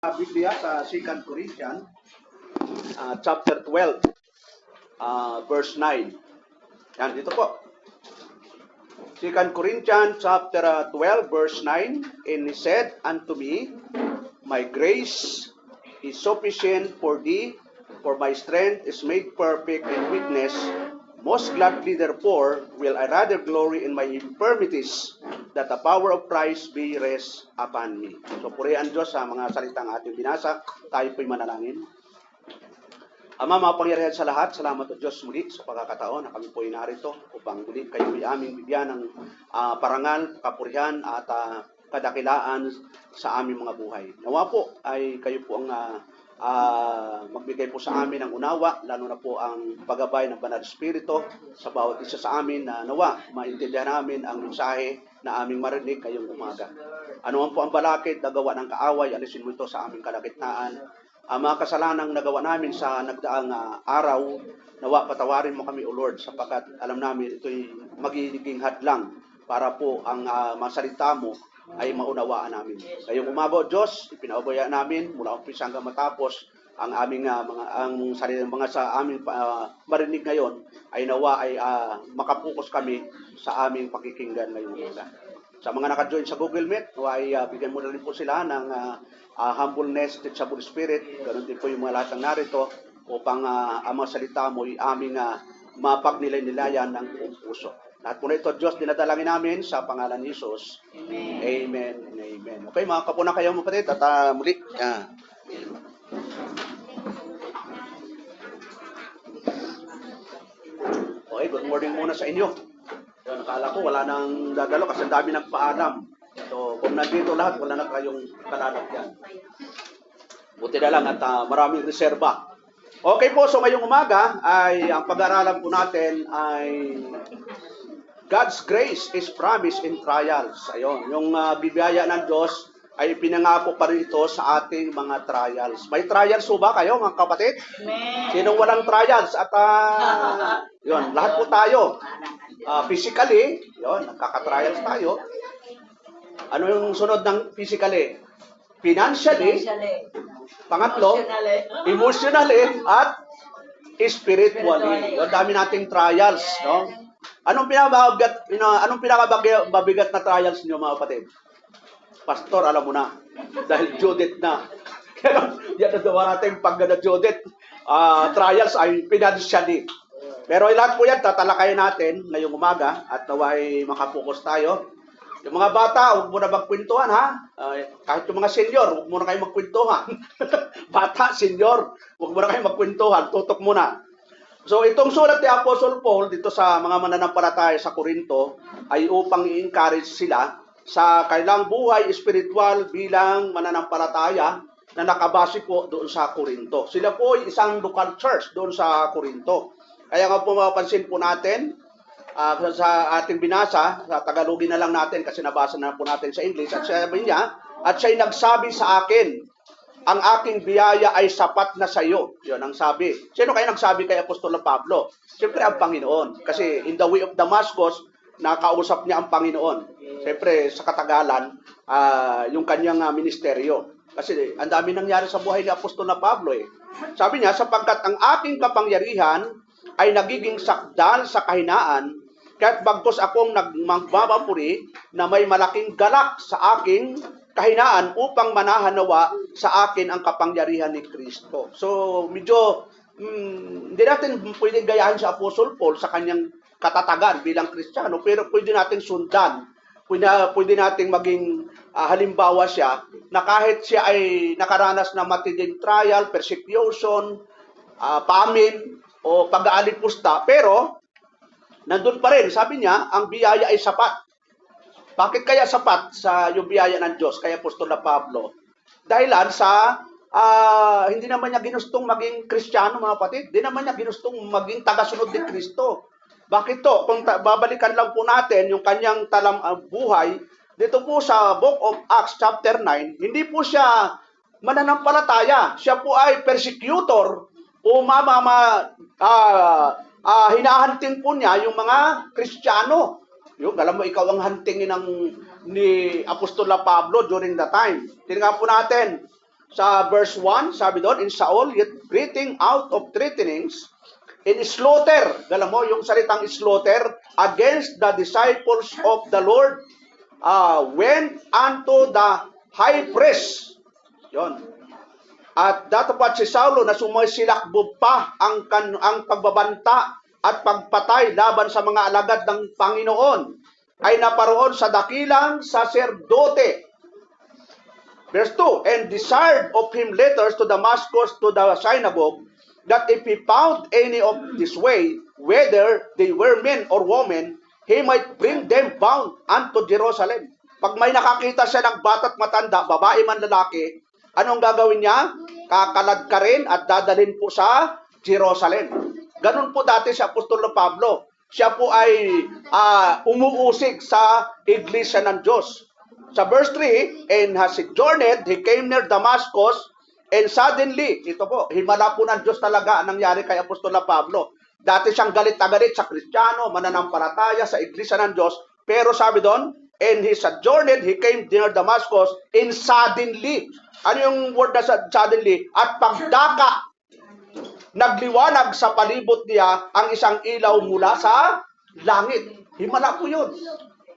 Biblia sa 2 Corinthians chapter 12 verse 9. Yan, dito po. 2 Corinthians chapter 12 verse 9, and he said unto me, my grace is sufficient for thee, for my strength is made perfect in weakness. Most gladly therefore will I rather glory in my infirmities, that the power of Christ be rest upon me. So purihan Diyos sa mga salitang ating binasa. Tayo po'y manalangin. Ama, mapangyarihan sa lahat, salamat o Diyos muli sa pagkakataon na kami po'y narito upang muli kayo ay aming bigyan ng parangal, kapurihan at kadakilaan sa aming mga buhay. Nawa po ay kayo po ang magbigay po sa amin ng unawa, lalo na po ang paggabay ng Banal Espiritu sa bawat isa sa amin na nawa, maintindihan namin ang mensahe na aming marinig ngayong umaga. Ano man po ang balakid na gawa ng kaaway, alisin mo ito sa aming kalagitnaan. Ang mga kasalanang nagawa namin sa nagdaang araw, nawa patawarin mo kami, O Lord, sapagkat alam namin ito'y magiging hadlang para po ang masalita mo ay maunawaan namin. Ngayong umaga, Diyos, ipinaubaya namin mula umpisa hanggang matapos ang aming mga sa aming marinig ngayon ay nawa ay makapokus kami sa aming pakikinggan ngayong umaga. Sa mga naka-join sa Google Meet, nawa ay bigyan mo na rin po sila ng humbleness, teachable spirit, ganoon din po yung mga lahat ng narito upang ang mga salita mo ay aming mapagnilay-nilayan ng buong puso. Lahat po na ito, Diyos, dinadalangin namin sa pangalan ni Jesus. Amen. Amen and amen. Okay, mga kapuna kayo mga kapatid, at muli. Okay, good morning muna sa inyo. So, nakala ko wala nang dadalo kasi ang dami nagpaalam. So, kung nandito lahat, wala na kayong kalalagyan. Buti na lang at maraming reserba. Okay po, so ngayong umaga ay ang pag-aaralan po natin ay God's grace is promised in trials. Ayun, yung bibiyaya ng Diyos ay pinangako pa rin ito sa ating mga trials. May trials po ba kayo, mga kapatid? Amen. Sinong walang trials? At yun, lahat po tayo. Physically, yun, nagkaka-trials tayo. Ano yung sunod ng physically? Financially. Pangatlo, emotionally, at spiritually. Yun, dami nating trials, no? Anong pinakababigat na trials niyo, mga kapatid? Pastor, alam mo na. Dahil Judith na. Yan na dawa natin pag na Judith. Trials ay financially. Pero lahat po yan, tatalakayin natin ngayong umaga at naway makapokus tayo. Yung mga bata, huwag mo na magkwentuhan, ha? Kahit yung mga senior, huwag mo na kayo magkwentuhan. Bata, senior, huwag mo na kayo magkwentuhan. Tutok muna. So itong sulat ni Apostle Paul dito sa mga mananampalataya sa Corinto ay upang i-encourage sila sa kanilang buhay espiritual bilang mananampalataya na nakabase po doon sa Corinto. Sila po ay isang local church doon sa Corinto. Kaya nga po mapapansin po natin sa ating binasa, sa Tagalogin na lang natin kasi nabasa na po natin sa English, at sabi niya, at siya'y nagsabi sa akin, ang aking biyaya ay sapat na sa iyo. Yun ang sabi. Sino kaya nagsabi kay Apostol Pablo? Siyempre ang Panginoon. Kasi in the way of Damascus, nakausap niya ang Panginoon. Siyempre sa katagalan, yung kanyang ministeryo. Kasi ang dami nangyari sa buhay ni Apostol Pablo eh. Sabi niya, sapagkat ang aking kapangyarihan ay nagiging sakdal sa kahinaan, kahit bagkos akong magmamapuri na may malaking galak sa aking kahinaan upang manahanawa sa akin ang kapangyarihan ni Kristo. So, medyo hindi natin pwedeng gayahin si Apostle Paul sa kanyang katatagan bilang Kristiyano, pero pwede natin sundan. Pwede nating maging halimbawa siya na kahit siya ay nakaranas ng matinding trial, persecution, famine, o pag-aalipusta, pero nandun pa rin, sabi niya, ang biyaya ay sapat. Bakit kaya sapat sa yung biyaya ng Diyos kay Apostol Pablo? Dahilan sa hindi naman niya ginustong maging Kristiyano, mga kapatid. Hindi naman niya ginustong maging tagasunod ni Kristo. Bakit to? Kung babalikan lang po natin yung kanyang buhay, dito po sa Book of Acts chapter 9, hindi po siya mananampalataya. Siya po ay persecutor o hinahanting po niya yung mga Kristiyano. Yung, alam mo, ikaw ang hantingin ni Apostol Pablo during the time. Tingnan po natin, Sa verse 1, sabi doon, in Saul, yet breathing out of threatenings, in slaughter, alam mo, yung salitang slaughter, against the disciples of the Lord, went unto the high priest. Yon. At datapat si Saulo na sumisilakbo pa ang pagbabanta at pagpatay laban sa mga alagad ng Panginoon ay naparoon sa dakilang saserdote. Verse 2, and desired of him letters to Damascus to the synagogue, that if he found any of this way, whether they were men or women, he might bring them bound unto Jerusalem. Pag may nakakita siya ng bata't matanda, babae man lalaki, anong gagawin niya? Kakalad ka rin at dadalhin po sa Jerusalem. Ganun po dati si Apostol Pablo. Siya po ay umuusig sa iglesia ng Diyos. Sa verse 3, and has journeyed, he came near Damascus, and suddenly, ito po, himala po ng Diyos talaga ang nangyari kay Apostol Pablo. Dati siyang galit na galit sa Kristiyano, mananampalataya sa iglesia ng Diyos, pero sabi doon, and he journeyed, he came near Damascus, and suddenly, ano yung word na suddenly? At pagdaka, nagliwanag sa palibot niya ang isang ilaw mula sa langit. Himala po yun.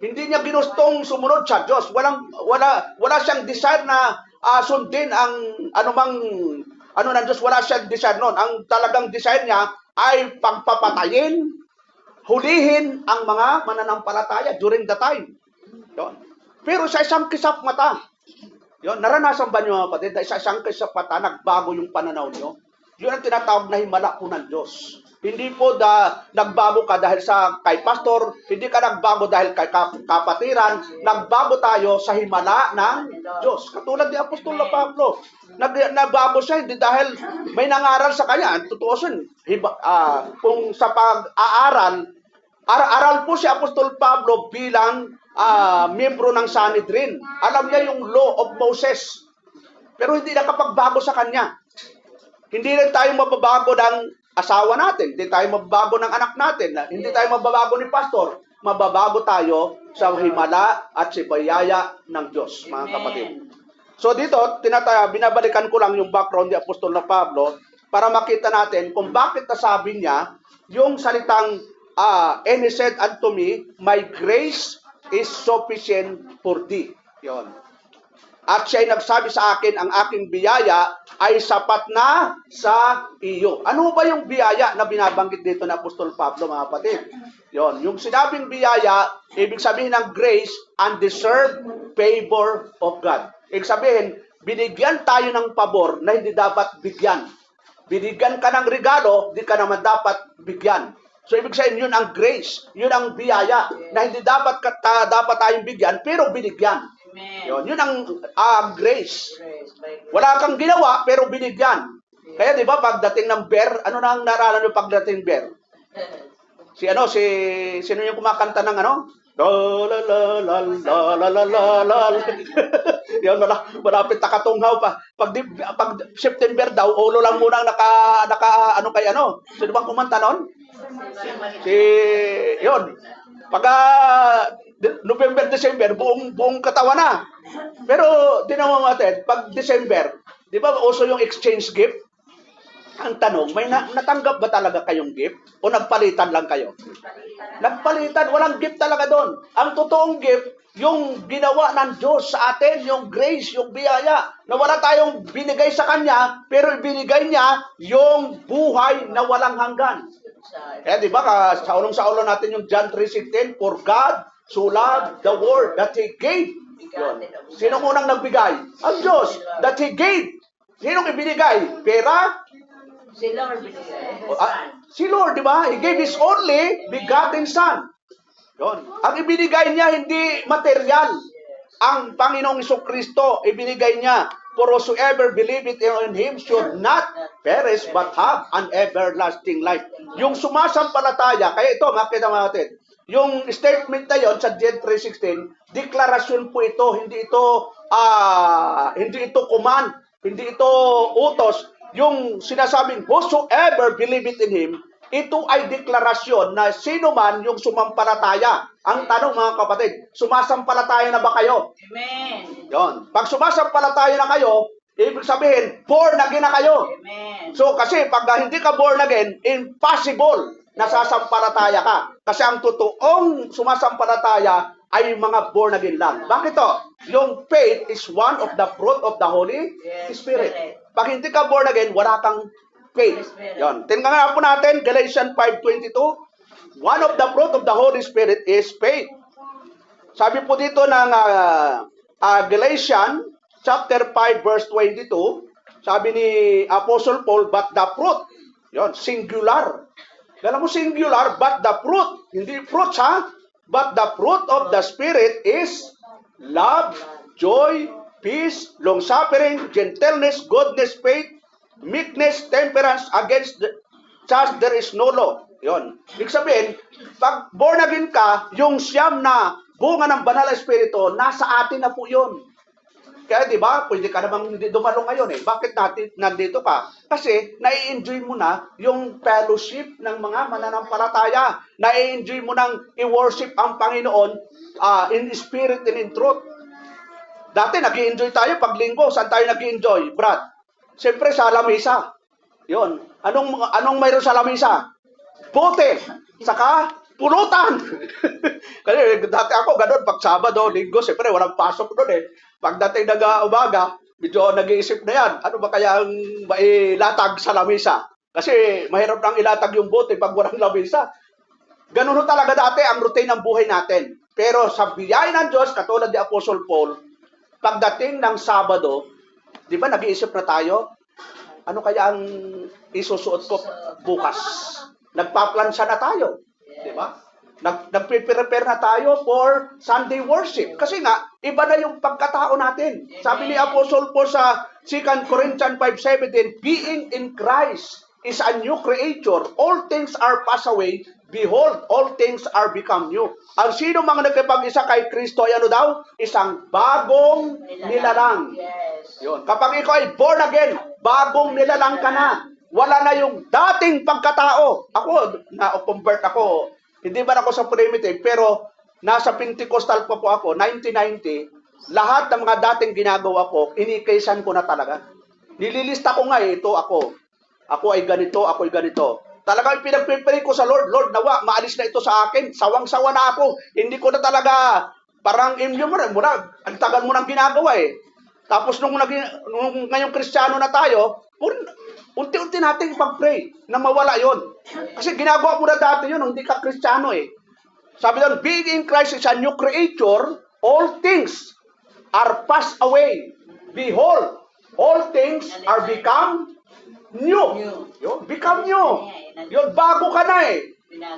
Hindi niya ginustong sumunod sa Diyos. Wala siyang desire na sundin ang ng Diyos. Wala siyang desire noon. Ang talagang desire niya ay pagpapatayin, hulihin ang mga mananampalataya during the time. Yun. Pero sa isang kisap mata, yun, naranasan ba niyo mga kapatid, sa isang kisap mata, nagbago yung pananaw niyo? Yun ang tinatawag na himala po ng Diyos. Hindi po nagbago ka dahil kay pastor, hindi ka nagbago dahil kay kapatiran, nagbago tayo sa himala ng Diyos. Katulad ni Apostol Pablo, nagbago siya hindi dahil may nangaral sa kanya. Ang totoo kung sa pag-aaral, aral po si Apostol Pablo bilang miyembro ng Sanhedrin. Alam niya yung law of Moses. Pero hindi nakapagbago sa kanya. Hindi rin tayo mababago ng asawa natin. Hindi tayo mababago ng anak natin. Hindi tayo mababago ni pastor. Mababago tayo sa himala at sa biyaya ng Diyos, mga kapatid. So dito, binabalikan ko lang yung background ni Apostol Pablo para makita natin kung bakit nasabi niya yung salitang and he said unto me, my grace is sufficient for thee. Yun. At siya'y nagsabi sa akin, ang aking biyaya ay sapat na sa iyo. Ano ba yung biyaya na binabanggit dito ng Apostol Pablo, mga kapatid? Yon, yung sinabing biyaya, ibig sabihin ng grace, undeserved favor of God. Ibig sabihin, binigyan tayo ng pabor na hindi dapat bigyan. Binigyan ka ng regalo, di ka naman dapat bigyan. So, ibig sabihin, yun ang grace, yun ang biyaya, na hindi dapat tayong bigyan, pero binigyan. Yun ang grace. Wala kang ginawa, pero binigyan. Kaya, di ba, pagdating ng bear, ano na ang naralan yung pagdating bear? Sino yung kumakanta ng ano? La la la la la la la la la. Yan, malapit na katunghaw pa. Pag September daw, ulo lang muna Sino bang kumanta nun? Yun. Pagka November, December, buong katawan na. Pero, tinawa natin, pag December, di ba uso yung exchange gift? Ang tanong, may natanggap ba talaga kayong gift? O nagpalitan lang kayo? Nagpalitan, walang gift talaga doon. Ang totoong gift, yung ginawa ng Diyos sa atin, yung grace, yung biyaya, na wala tayong binigay sa Kanya, pero binigay niya yung buhay na walang hanggan. Eh, di ba, sa ulong natin yung John 3:16, for God so loved the world that He gave. Yun. Sinong unang nagbigay? Ang Diyos, that He gave. Sinong ibinigay? Pera? Si Lord binigay. Si Lord, di ba? He gave His only begotten Son. Yun. Ang ibinigay niya, hindi material. Ang Panginoong Jesucristo, ibinigay niya, for whosoever believeth in Him should not perish but have an everlasting life. Yung sumasampalataya, kaya ito, makita natin, yung statement na yon sa John 3:16, deklarasyon po ito, hindi ito command, hindi ito utos. Yung sinasabing, whosoever believeth in Him, ito ay deklarasyon na sino man yung sumampalataya. Ang tanong, mga kapatid, sumasampalataya na ba kayo? Amen. Yon. Pag sumasampalataya na kayo, Ibig sabihin, born again na kayo. Amen. So kasi pag hindi ka born again, impossible na sasampalataya ka. Kasi ang totoong sumasampalataya ay mga born again lang. Bakit to? Yung faith is one of the fruit of the Holy Yes, Spirit. Spirit. Pag hindi ka born again, wala kang faith. Spirit. Yon. Tingnan nga po natin, Galatians 5:22. One of the fruit of the Holy Spirit is faith. Sabi po dito ng Galatians chapter 5 verse 22, sabi ni Apostle Paul, but the fruit, yon, singular. Alam mo, singular, but the fruit, hindi fruits ha, but the fruit of the Spirit is love, joy, peace, long-suffering, gentleness, goodness, faith, meekness, temperance. Against such there is no law. Yon. Ibig sabihin, pag born again ka, yung siyam na bunga ng banal na espiritu, nasa atin na po yun. Kaya di ba, pwede ka namang dumalo ngayon eh. Bakit nandito ka? Kasi nai-enjoy mo na yung fellowship ng mga mananampalataya. Nai-enjoy mo nang i-worship ang Panginoon in spirit and in truth. Dati nag-i-enjoy tayo pag linggo. Saan tayo nag-i-enjoy, Brad? Siyempre sa lamisa. Yun. Anong mayroon sa lamisa? Bote. Saka pulutan. Kasi dati ako ganun, pag Sabado, Linggo, siyempre walang pasok doon eh. Pagdating ng umaga, medyo nag-iisip na yan, ano ba kaya ang mailatag sa lamisa? Kasi mahirap nang ilatag yung bote pag walang lamisa. Ganun talaga dati ang routine ng buhay natin. Pero sa biyaya ng Diyos, katulad ni Apostle Paul, pagdating ng Sabado, di ba nag-iisip na tayo, ano kaya ang isusuot ko bukas? Nagpaplansa na tayo. Di ba? Nagpe-prepare na tayo for Sunday worship. Kasi nga, iba na yung pagkatao natin. Sabi ni Apostle Paul sa 2 Corinthians 5:17, being in Christ is a new creature. All things are passed away. Behold, all things are become new. Ang sino mga nagkipag-isa kay Kristo ay ano daw? Isang bagong nilalang. Yes. Yun. Kapag ikaw ay born again, bagong nilalang ka na. Wala na yung dating pagkatao. Ako, na-convert ako. Hindi man ako sa primitive, pero nasa Pentecostal pa po ako, 1990, lahat ng mga dating ginagawa ko, inikaysan ko na talaga. Nililista ko nga ito ako. Ako ay ganito, ako ay ganito. Talagang pinagpipray ko sa Lord, Lord, nawa, maalis na ito sa akin. Sawang-sawa na ako. Hindi ko na talaga, parang imyo mo rin, ang tagal mo nang ginagawa eh. Tapos nung ngayong Kristiyano na tayo, unti-unti natin pag-pray na mawala yon. Kasi ginagawa mo na dati yun, hindi ka Kristiyano eh. Sabi doon, being in Christ is a new creature, all things are passed away. Behold, all things are become new. Yun, become new. Yun, bago ka na eh.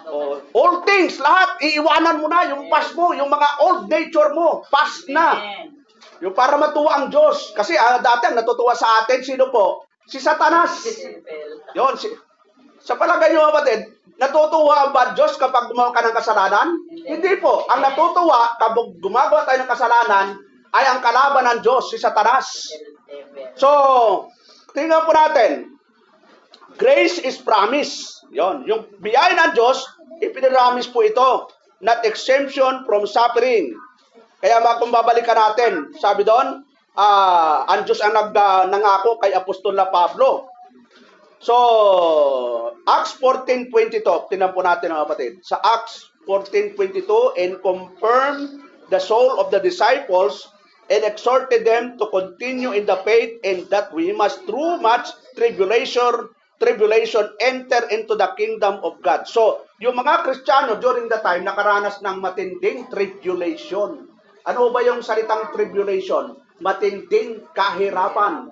Oh, all things, lahat, iiwanan mo na yung past mo, yung mga old nature mo, past na. Yung para matuwa ang Diyos. Kasi dati ang natutuwa sa atin, sino po? Si Satanas. Yun, sa palagay nyo kapatid, natutuwa ba Diyos kapag gumawa ka ng kasalanan? Hindi po. Ang natutuwa kapag gumagawa tayo ng kasalanan ay ang kalaban ng Diyos, si Satanas. So, tingnan po natin. Grace is promise. Yon, yung biyaya ng Diyos, ipiniramis po ito. Not exemption from suffering. Kaya kung babalikan natin, sabi doon, ang Diyos ang nangako kay Apostol na Pablo. So, Acts 14:22, tingnan po natin mga kapatid. Sa Acts 14:22, and confirm the soul of the disciples and exhorted them to continue in the faith and that we must through much tribulation enter into the kingdom of God. So, yung mga Kristiyano during the time nakaranas ng matinding tribulation. Ano ba yung salitang tribulation? Matinding kahirapan.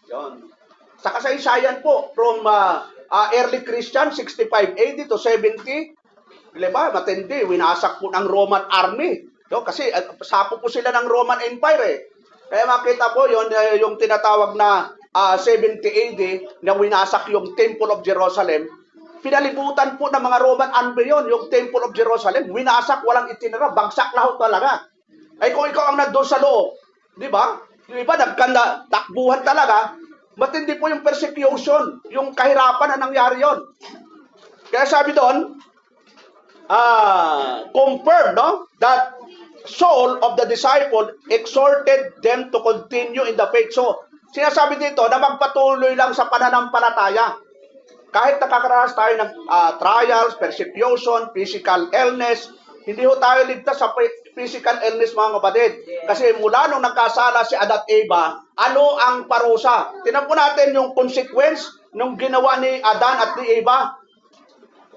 Yon. Sa kasaysayan po, from early Christian, 65 AD to 70, diba? Matindi, winasak po ng Roman army. No? Kasi sapo po sila ng Roman Empire eh. Kaya makita po yon yung tinatawag na 70 AD na winasak yung Temple of Jerusalem. Pinalibutan po ng mga Roman army yon, yung Temple of Jerusalem. Winasak, walang itinira, bagsak lahat talaga. Ay kung ikaw ang nandun sa loob, di ba? Yung iba nagkanda, takbuhan talaga. Matindi po yung persecution, yung kahirapan na nangyari yon. Kaya sabi doon, confirm, no? That soul of the disciple exhorted them to continue in the faith. So, sinasabi dito na magpatuloy lang sa pananampalataya. Kahit nakakaranas tayo ng trials, persecution, physical illness, hindi ho tayo ligtas sa physical illness, mga kapatid. Kasi mula nung nagkasala si Adan at Eva, ano ang parusa? Tingnan po natin yung consequence nung ginawa ni Adan at ni Eva.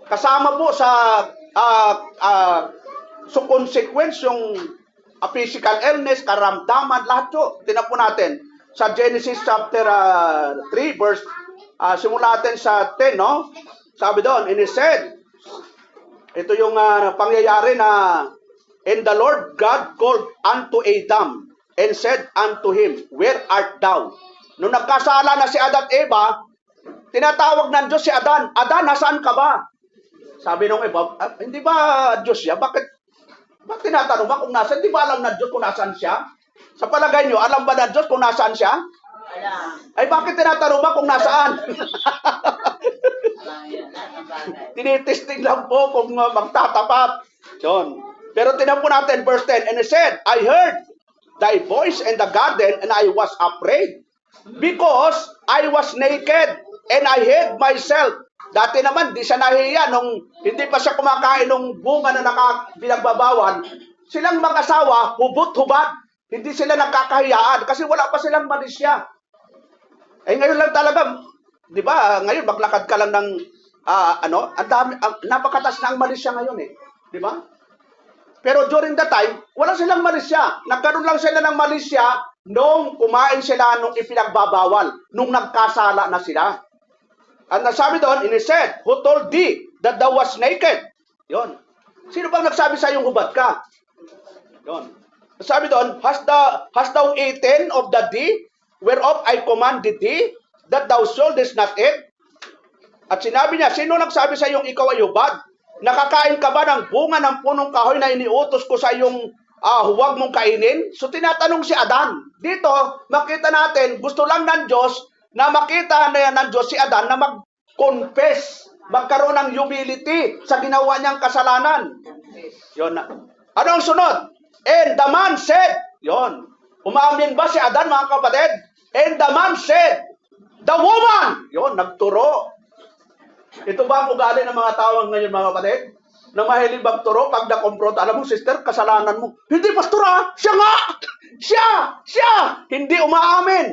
Kasama po sa so consequence yung physical illness, karamdaman, lahat yun. Tingnan po natin sa Genesis chapter 3 verse simula natin sa 10, no? Sabi doon, and he said, ito yung pangyayari na, and the Lord God called unto Adam and said unto him, where art thou? Nung nagkasala na si Adan at Eva, tinatawag ng Diyos si Adan, Adan, nasaan ka ba? Sabi nung Eva, hindi ba Diyos siya? Bakit tinatanong ba kung nasaan? Hindi ba alam ng Diyos kung nasaan siya? Sa palagay nyo, alam ba ng Diyos kung nasaan siya? Alam. Ay bakit tinatanong ba kung nasaan? Alam yan. Lahat ng bagay. Tinitesting lang po kung magtatapat. Yun. Pero tinan po natin verse 10. And he said, I heard thy voice in the garden and I was afraid because I was naked and I hid myself. Dati naman, di siya nahiya nung hindi pa siya kumakain ng bunga na pinagbabawal. Silang mag-asawa, hubot-hubat. Hindi sila nagkakahiyaan kasi wala pa silang malisya. Eh ngayon lang talaga, di ba? Ngayon maglakad ka lang ng ang dami, napakatas na ang malisya ngayon eh. Di ba? Pero during that time, wala silang malisya. Nagkaroon lang sila ng malisya nung kumain sila nung ipinagbabawal, nung nagkasala na sila. At nasabi doon, and he said, who told thee that thou was naked? Yon. Sino bang nagsabi sa iyong hubad ka? Yon. Sabi doon, hast thou eaten of the day whereof I commanded thee that thou shouldest not eat? At sinabi niya, sino nagsabi sa iyong ikaw ay hubad? Nakakain ka ba ng bunga ng punong kahoy na iniutos ko sa iyong huwag mong kainin? So tinatanong si Adan. Dito, makita natin, gusto lang ng Diyos na makita na ng Diyos si Adan na mag-confess, magkaroon ng humility sa ginawa niyang kasalanan. Yon. Ano ang sunod? And the man said, yon. Umamin ba si Adan, mga kapatid? And the man said, the woman, yon, nagturo. Ito ba ang ugali ng mga tao ngayon, mga kapatid? Na mahilig magturo pag na-confront. Alam mo, sister, kasalanan mo. Hindi, pastor, siya nga! Siya! Hindi umaamin.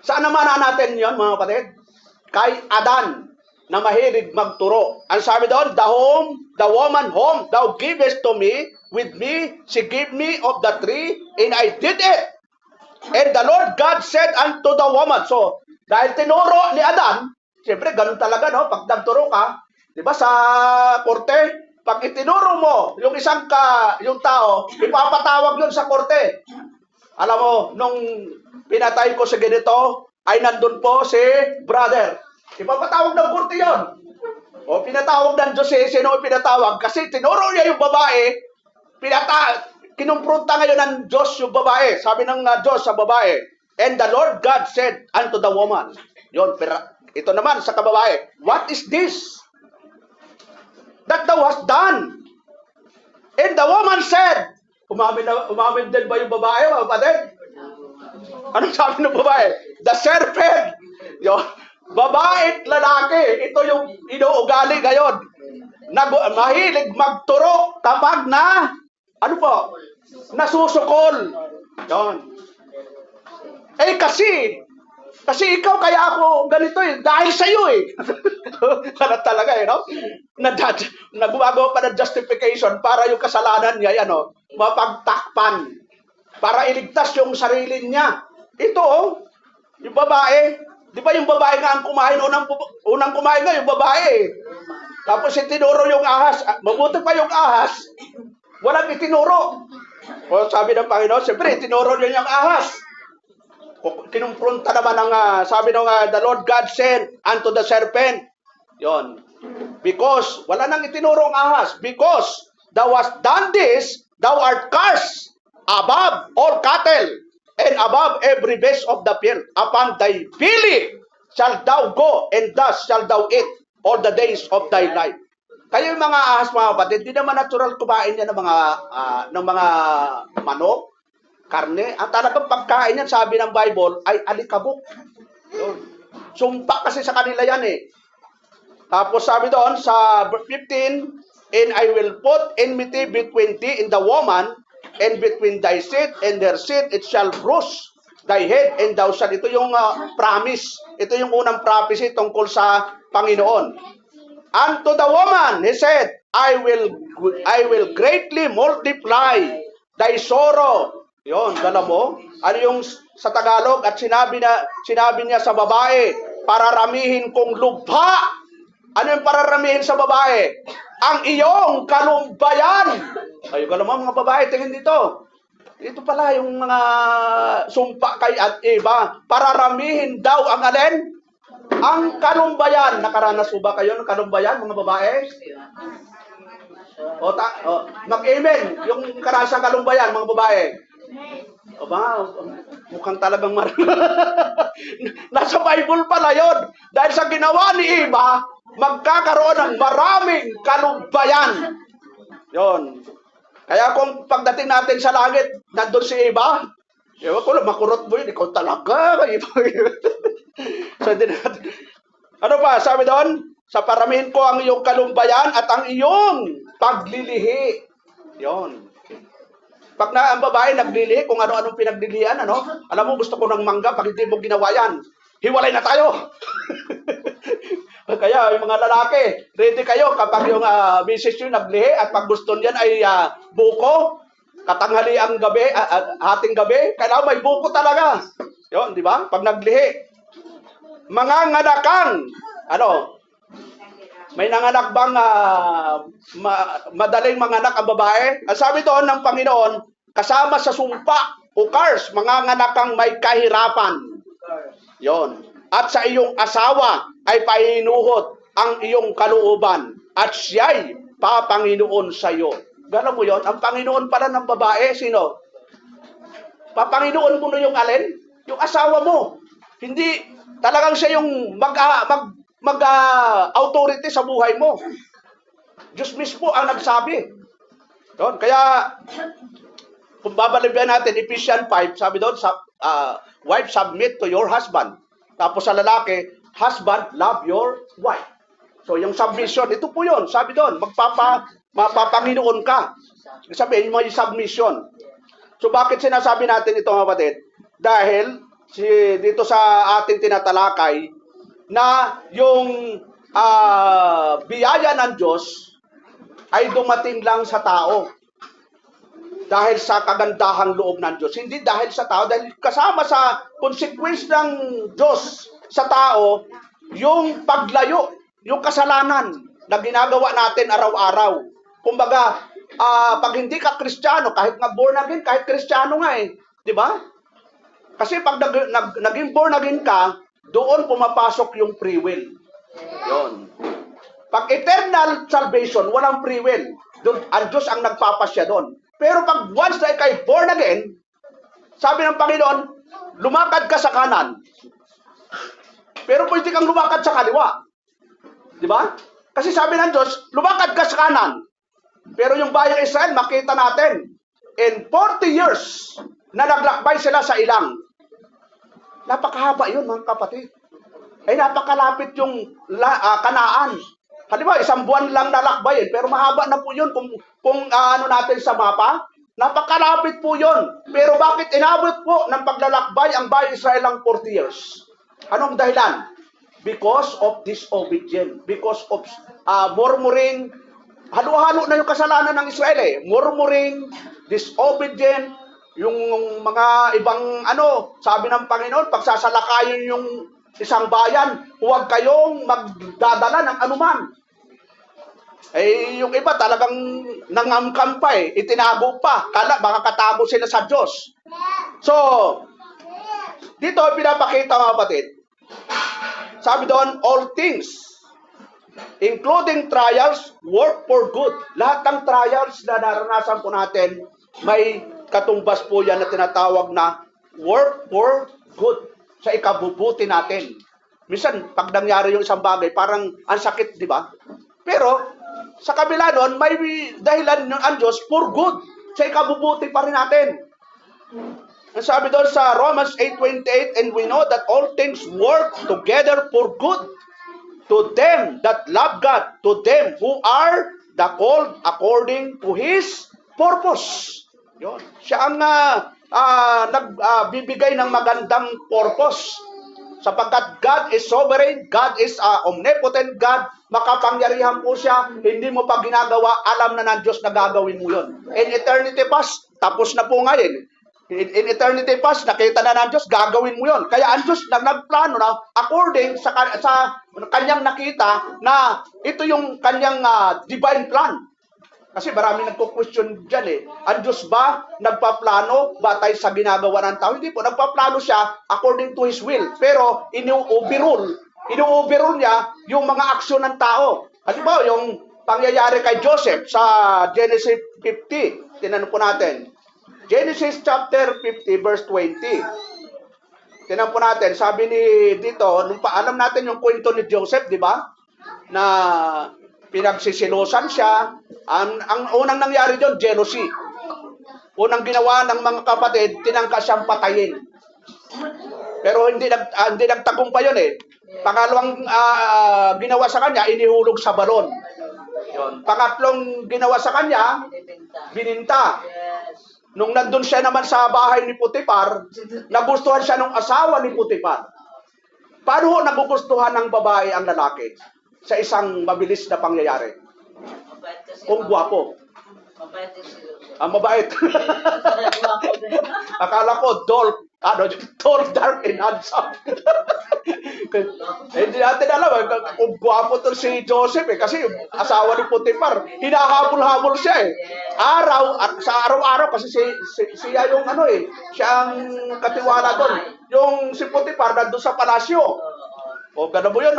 Saan naman natin yon, mga kapatid? Kay Adan, na mahilig magturo. Ang sabi doon, the woman whom thou givest to me, with me, she gave me of the tree, and I did it. And the Lord God said unto the woman, so, dahil tinuro ni Adan, siyempre, ganun talaga, no? Pag nagturo ka, di ba sa korte, pag itinuro mo yung yung tao, ipapatawag yun sa korte. Alam mo, nung pinatay ko si ganito, ay nandun po si brother. Ipapatawag ng korte yun. O pinatawag ng Diyos sino pinatawag? Kasi tinuro niya yung babae, kinumpronta ngayon ng Diyos yung babae. Sabi ng Diyos sa babae, and the Lord God said unto the woman, yun, pero ito naman sa kababae, what is this that thou hast done? And the woman said, umamin din ba yung babae, mga kapatid? Anong sabi ng babae? The serpent. Yun. Babae at lalaki. Ito yung inuugali ngayon. Mahilig magturo kapag ano po? Nasusukol. Yun. Eh kasi ikaw kaya ako ganito eh. Dahil sa'yo eh. Ano talaga eh, no? Nagumagawa pa ng justification para yung kasalanan niya, mapagtakpan. Para iligtas yung sarili niya. Ito, yung babae, di ba yung babae nga ang kumain, unang kumain nga yung babae. Tapos itinuro yung ahas. Mabuti pa yung ahas, walang itinuro. O sabi ng Panginoon, siyempre, itinuro niya yung ahas. Kinumpronta naman sabi ng the Lord God said unto the serpent, yon, because, wala nang itinuro ang ahas, because thou hast done this, thou art cursed above all cattle, and above every beast of the field. Upon thy belly shalt thou go, and thus shalt thou eat all the days of thy life. Kayo yung mga ahas, mga kapatid, di naman natural kumain yan ng mga manok. karne. Ang talagang pagkain yan, sabi ng Bible, ay alikabok. Yun. Sumpa kasi sa kanila yan eh. Tapos sabi doon sa verse 15, and I will put enmity between thee and the woman, and between thy seed and their seed, it shall bruise thy head, and thou shalt. Ito yung promise. Ito yung unang prophecy tungkol sa Panginoon. Unto the woman, he said, I will greatly multiply thy sorrow. Yon, alam mo? Ano yung sa Tagalog? At sinabi niya sa babae, pararamihin kong lubha. Ano yung pararamihin sa babae? Ang iyong kalumbayan. Ay, alam mo mga babae, tingin dito. Ito pala yung mga sumpa kay at iba. Pararamihin daw ang alin? Ang kalumbayan. Nakaranas po ba kayo ng kalumbayan, mga babae? Mag-amen. Yung karasa kalumbayan, mga babae. O ba? Mukhang talagang nasa Bible pala yun. Dahil sa ginawa ni Eva, magkakaroon ng maraming kalumbayan. Yon. Kaya kung pagdating natin sa langit, nandun si Eva, ewan ko lang, makurot mo yun, ikaw talaga. So, ano pa, sabi doon, sa paramihin ko ang iyong kalumbayan at ang iyong paglilihi. Yon. Pag na ang babae naglilihi, kung ano-anong pinaglilihan, ano? Alam mo, gusto ko ng mangga, pag hindi mo ginawa yan, hiwalay na tayo. Kaya yung mga lalaki, ready kayo kapag yung misis nyo naglihi at pag gusto niyan ay buko, katanghali ang gabi, hating gabi, kailangan may buko talaga. Yun, di ba? Pag naglihi. Mga nganakang, ano, may nanganak bang madaling manganak ang babae? Ang sabi doon ng Panginoon, kasama sa sumpa o curse, mga nganakang may kahirapan. Yon. At sa iyong asawa ay pahinuhot ang iyong kalooban at siya'y papanginoon sa iyo. Gano'n mo yon? Ang Panginoon pala ng babae, sino? Papanginoon mo na yung alin? Yung asawa mo. Hindi, talagang siya yung authority sa buhay mo. Diyos mismo ang nagsabi. Yon. Kaya, kung babalibyan natin, Ephesians 5, sabi doon, wife, submit to your husband. Tapos sa lalaki, husband, love your wife. So yung submission, ito po yun. Sabi doon, mapapanginoon ka. Sabihin mo yung submission. So bakit sinasabi natin ito mga kapatid? Dahil dito sa ating tinatalakay na yung biyaya ng Diyos ay dumating lang sa tao. Dahil sa kagandahang loob ng Diyos. Hindi dahil sa tao, dahil kasama sa consequence ng Diyos sa tao, yung paglayo, yung kasalanan na ginagawa natin araw-araw. Kumbaga, pag hindi ka Kristiyano, kahit nga born again, kahit Kristiyano nga eh. Di ba? Kasi pag naging born again ka, doon pumapasok yung free will. Yun. Pag eternal salvation, walang free will. Doon, ang Diyos ang nagpapasya doon. Pero pag once na ikay born again, sabi ng Panginoon, lumakad ka sa kanan. Pero pwede kang lumakad sa kaliwa. Di ba? Kasi sabi ng Diyos, lumakad ka sa kanan. Pero yung bayang Israel, makita natin, in 40 years, na naglakbay sila sa ilang. Napakahaba yun, mga kapatid. Ay napakalapit yung Kanaan. Halimbawa, 1 buwan lang nalakbayin, pero mahaba na po yun kung ano natin sa mapa. Napakalapit po yun. Pero bakit inabot po ng paglalakbay ang bayang Israel ng 40 years? Anong dahilan? Because of disobedience. Because of murmuring. Halo-halo na yung kasalanan ng Israel eh. Murmuring, disobedient, yung mga ibang sabi ng Panginoon, pagsasalakayin yung isang bayan, huwag kayong magdadala ng anuman. Eh, yung iba talagang nangamkam pa eh, itinago pa. Baka katago sila sa Diyos. So, dito pinapakita mga kapatid. Sabi doon, all things, including trials, work for good. Lahat ng trials na naranasan po natin, may katumbas po yan na tinatawag na work for good. Sa ikabubuti natin. Minsan, pag nangyari yung isang bagay, parang ang sakit, di ba? Pero, sa kabila nun, may dahilan ng Diyos for good. Sa ikabubuti pa rin natin. Ang sabi doon sa Romans 8:28, and we know that all things work together for good to them that love God, to them who are the called according to His purpose. Yun. Siya ang nagbibigay ng magandang purpose. Sapagkat God is sovereign, God is omnipotent God, makapangyarihan po siya, hindi mo pa ginagawa, alam na ng Diyos na gagawin mo yun. In eternity past, tapos na po ngayon. In eternity past, nakita na ng Diyos, gagawin mo yun. Kaya ang Diyos nagplano na according sa kanyang nakita na ito yung kanyang divine plan. Kasi maraming nagko-question dyan eh. Ang Diyos ba nagpaplano batay sa ginagawa ng tao? Hindi po. Nagpaplano siya according to His will. Pero inu-overrule niya yung mga aksyon ng tao. Halimbawa, yung pangyayari kay Joseph sa Genesis 50. Tinanong po natin. Genesis chapter 50 verse 20. Tinanong po natin. Sabi ni dito, nung alam natin yung kwento ni Joseph, di ba? Na pinagsisilosan siya. Ang unang nangyari doon, jealousy. Unang ginawa ng mga kapatid, tinangka siyang patayin. Pero hindi nagtagumpay yun eh. Pangalawang ginawa sa kanya, inihulog sa balon. Yun. Pangatlong ginawa sa kanya, bininta. Yes. Nung nandun siya naman sa bahay ni Potiphar, nagustuhan siya ng asawa ni Potiphar. Paano ho nagugustuhan ng babae ang lalaki? Sa isang mabilis na pangyayari. Mabait kasi. Kung gwapo. Mabait kasi. Mabait. Akala ko, tall, dark, and handsome. Hindi natin alam kung gwapo to si Joseph eh. Kasi yung asawa ni Potiphar, hinahabol-habol siya eh. Sa araw-araw, kasi siya yung siya ang katiwala doon. Yung si Potiphar nandun sa palasyo. O, gano'n mo yun,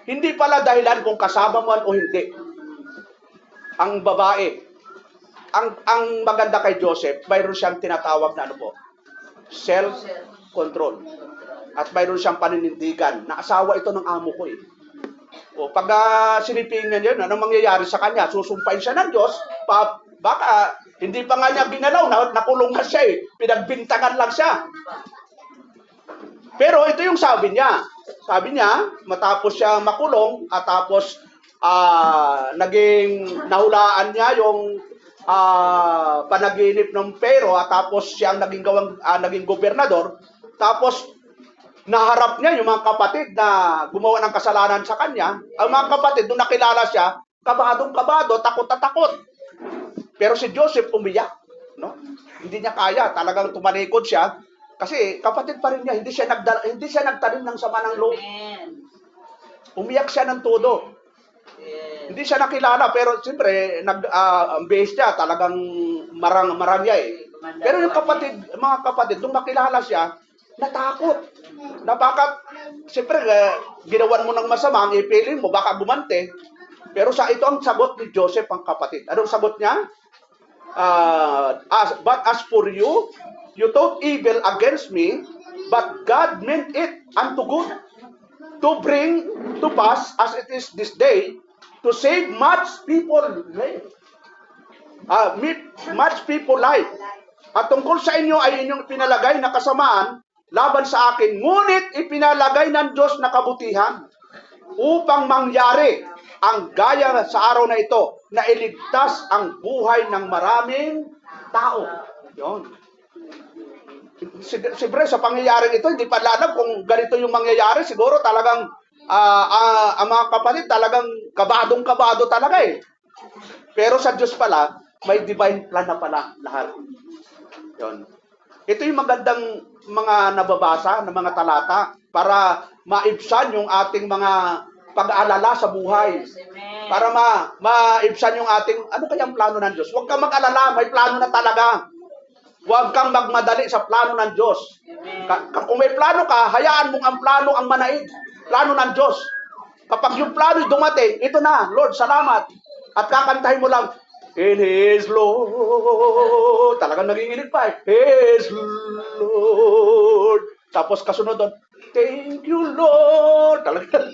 Hindi pala dahilan kung kasama mo o hindi. Ang babae, ang maganda kay Joseph, mayroon siyang tinatawag na self-control. At mayroon siyang paninindigan na asawa ito ng amo ko eh. O pag sinipingan yun, anong mangyayari sa kanya? Susumpain siya ng Diyos, baka hindi pa nga niya ginalaw, nakulong na siya eh. Pinagbintangan lang siya. Pero ito yung sabi niya. Sabi niya, matapos siya makulong at tapos naging nahulaan niya yung panaginip ng pero at tapos siya ang naging gobernador. Tapos naharap niya yung mga kapatid na gumawa ng kasalanan sa kanya. Ang mga kapatid, nung nakilala siya, kabadong-kabado, takot na takot. Pero si Joseph umiyak. No? Hindi niya kaya. Talagang tumalikod siya. Kasi kapatid pa rin niya, hindi siya nagtanim ng sama ng loob. Umiyak siya ng todo. Yes. Hindi siya nakilala, pero siyempre, ang base niya, talagang marang niya eh. Pero yung mga kapatid, nung nakilala siya, natakot. Siyempre, ginawan mo ng masama, ang ipiling mo, baka gumante. Pero ito ang sagot ni Joseph, ang kapatid. Anong sagot niya? But as for you, you thought evil against me, but God meant it unto good, to bring to pass as it is this day, to save much people life. At tungkol sa inyo ay inyong pinalagay na kasamaan laban sa akin, ngunit ipinalagay ng Diyos na kabutihan upang mangyari ang gaya sa araw na ito na iligtas ang buhay ng maraming tao. Yun. Siyempre, sa pangyayaring ito, hindi pa alam kung ganito yung mangyayari. Siguro talagang, ang mga kapatid talagang kabadong-kabado talaga eh. Pero sa Diyos pala, may divine plan na pala lahat. Yun. Ito yung magandang mga nababasa ng mga talata para maibsan yung ating mga pag-aalala sa buhay. Para maibsan yung ating, ano kayang plano ng Diyos? Huwag kang mag-alala, may plano na talaga. Huwag kang magmadali sa plano ng Diyos. Kung may plano ka, hayaan mong ang plano ang manaig. Plano ng Diyos. Kapag yung plano dumating, ito na, Lord, salamat. At kakantahin mo lang, in His Lord. Talagang nanginginig pa eh. His Lord. Tapos kasunod doon, thank you, Lord. Talagang,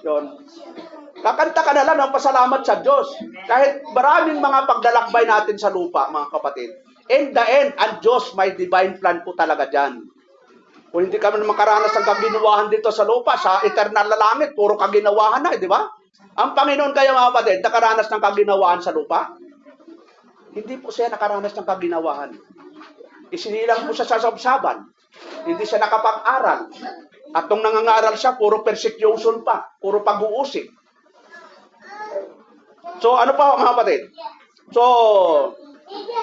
yun. Kakanta ka na lang ng pasalamat sa Diyos. Kahit maraming mga paglalakbay natin sa lupa, mga kapatid, In the end, ang Diyos may divine plan po talaga dyan. Kung hindi kami makaranas ng kaginawahan dito sa lupa, sa eternal na langit, puro kaginawahan na, di ba? Ang Panginoon kaya mga kapatid, nakaranas ng kaginawahan sa lupa? Hindi po siya nakaranas ng kaginawahan. Isinilang po siya sa sabsaban. Hindi siya nakapag-aral. At nung nangangaral siya, puro persecution pa, puro pag-uusig. So, ano pa mga kapatid? So,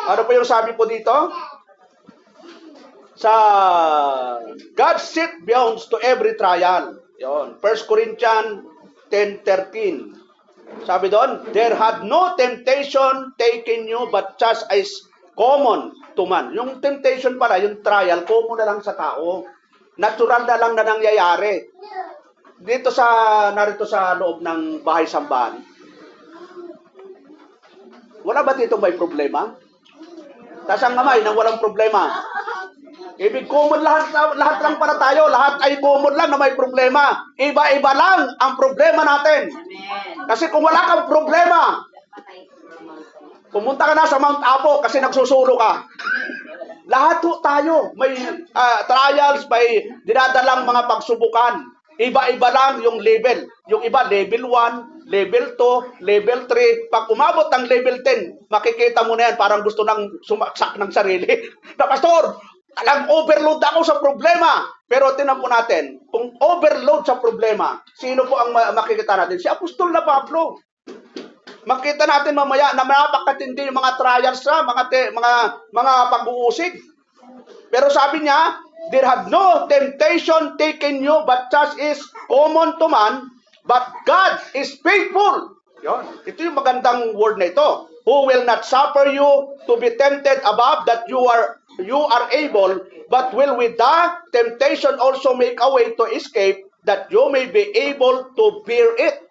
ano po yung sabi po dito? Sa God's seat beyond to every trial. Yon, 1 Corinthians 10:13. Sabi doon, there had no temptation taken you but just as common to man. Yung temptation pala, yung trial, common na lang sa tao. Natural na lang na nangyayari. Narito sa loob ng bahay sambahan. Wala ba dito may problema? Taas ang kamay nang walang problema. Ibig common lahat lang para tayo. Lahat ay common lang na may problema. Iba-iba lang ang problema natin. Amen. Kasi kung wala kang problema, pumunta ka na sa Mount Apo kasi nagsusulo ka. Lahat ho tayo. May trials, may dinadalang mga pagsubukan. Iba-iba lang yung level. Yung iba, level 1, level 2, level 3. Pag umabot ng level 10, makikita mo na yan, parang gusto nang sumaksak ng sarili. Na, Pastor, overload ako sa problema. Pero tinan po natin, kung overload sa problema, sino po ang makikita natin? Si Apostol na Pablo. Makita natin mamaya na napakatindi yung mga trials na, mga pag-uusig. Pero sabi niya, there had no temptation taken you but just is common to man, but God is faithful. Yun. Ito yung magandang word na ito. Who will not suffer you to be tempted above that you are able, but will with the temptation also make a way to escape that you may be able to bear it.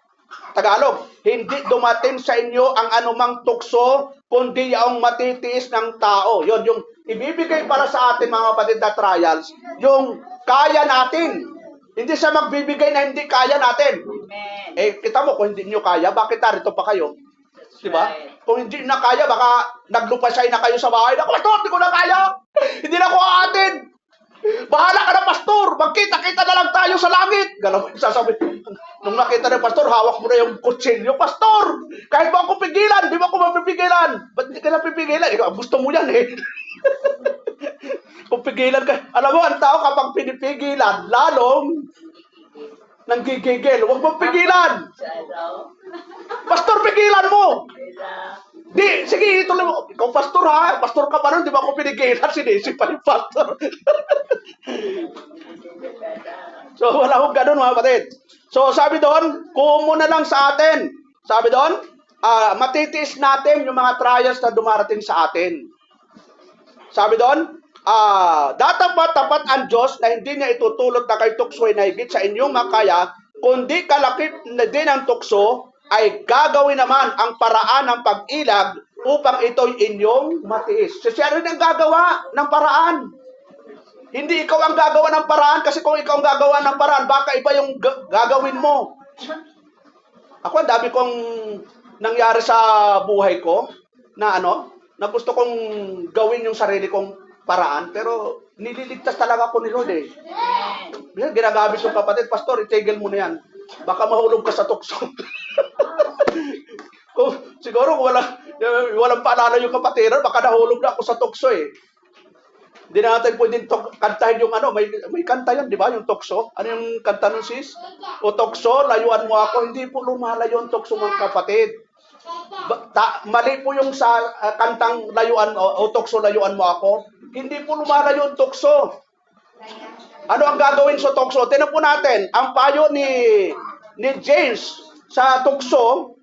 Tagalog, hindi dumating sa inyo ang anumang tukso, kundi ang matitiis ng tao. Yon, yung ibibigay para sa atin mga kapatid na trials, yung kaya natin. Hindi siya magbibigay na hindi kaya natin. Amen. Kita mo, kung hindi nyo kaya, bakit narito pa kayo? That's Diba? right. Kung hindi na kaya, baka naglupasay na kayo sa bahay. Ako, Pastor, hindi ko na kaya. Hindi na ko aatin. Bahala ka na, Pastor. Magkita-kita na lang tayo sa langit. Gano'n, sasabi. Nung nakita ng Pastor, hawak mo na yung kutsilyo. Pastor, kahit mo ako pigilan, di mo ako mapipigilan. Ba't hindi ka na pipigilan? Ikaw, gusto mo yan eh. Kung pigilan ka. Alam mo, ang tao kapag pinipigilan, lalong nanggigigil. Huwag mong pigilan. Pastor, pigilan mo. Di, sige, ituloy mo. Ikaw, Pastor ha. Pastor ka pa nun, di ba ako pinigilan? Sinisip pa yung Pastor. So, wala akong ganun mga kapatid. So, sabi doon, kumo na lang sa atin. Sabi doon, matitiis natin yung mga trials na dumarating sa atin. Sabi doon, datapat-tapat ang Diyos na hindi niya itutulot na kay tukso'y na higit sa inyong makaya, kundi kalakip na din ang tukso, ay gagawin naman ang paraan ng pag-ilag upang ito'y inyong matiis. So, siya rin ang gagawa ng paraan. Hindi ikaw ang gagawa ng paraan kasi kung ikaw ang gagawa ng paraan, baka iba yung gagawin mo. Ako, ang dami kong nangyari sa buhay ko na na gusto kong gawin yung sarili kong paraan, pero nililigtas talaga ako ni Lord eh. Ginagamit yung kapatid, Pastor, itigil mo na yan. Baka mahulog ka sa tukso. Siguro kung walang paalala yung kapatiran, baka nahulog na ako sa tukso eh. Hindi na natin pwedeng kantahin yung may kanta yan, di ba? Yung tukso. Ano yung kanta nun, sis? O tukso, layuan mo ako. Hindi po lumalayo ang tukso mga kapatid. Mali po yung sa kantang layuan o tukso, layuan mo ako. Hindi po lumalayo ang tukso. Ano ang gagawin sa tukso? Tingnan po natin, ang payo ni James sa tukso,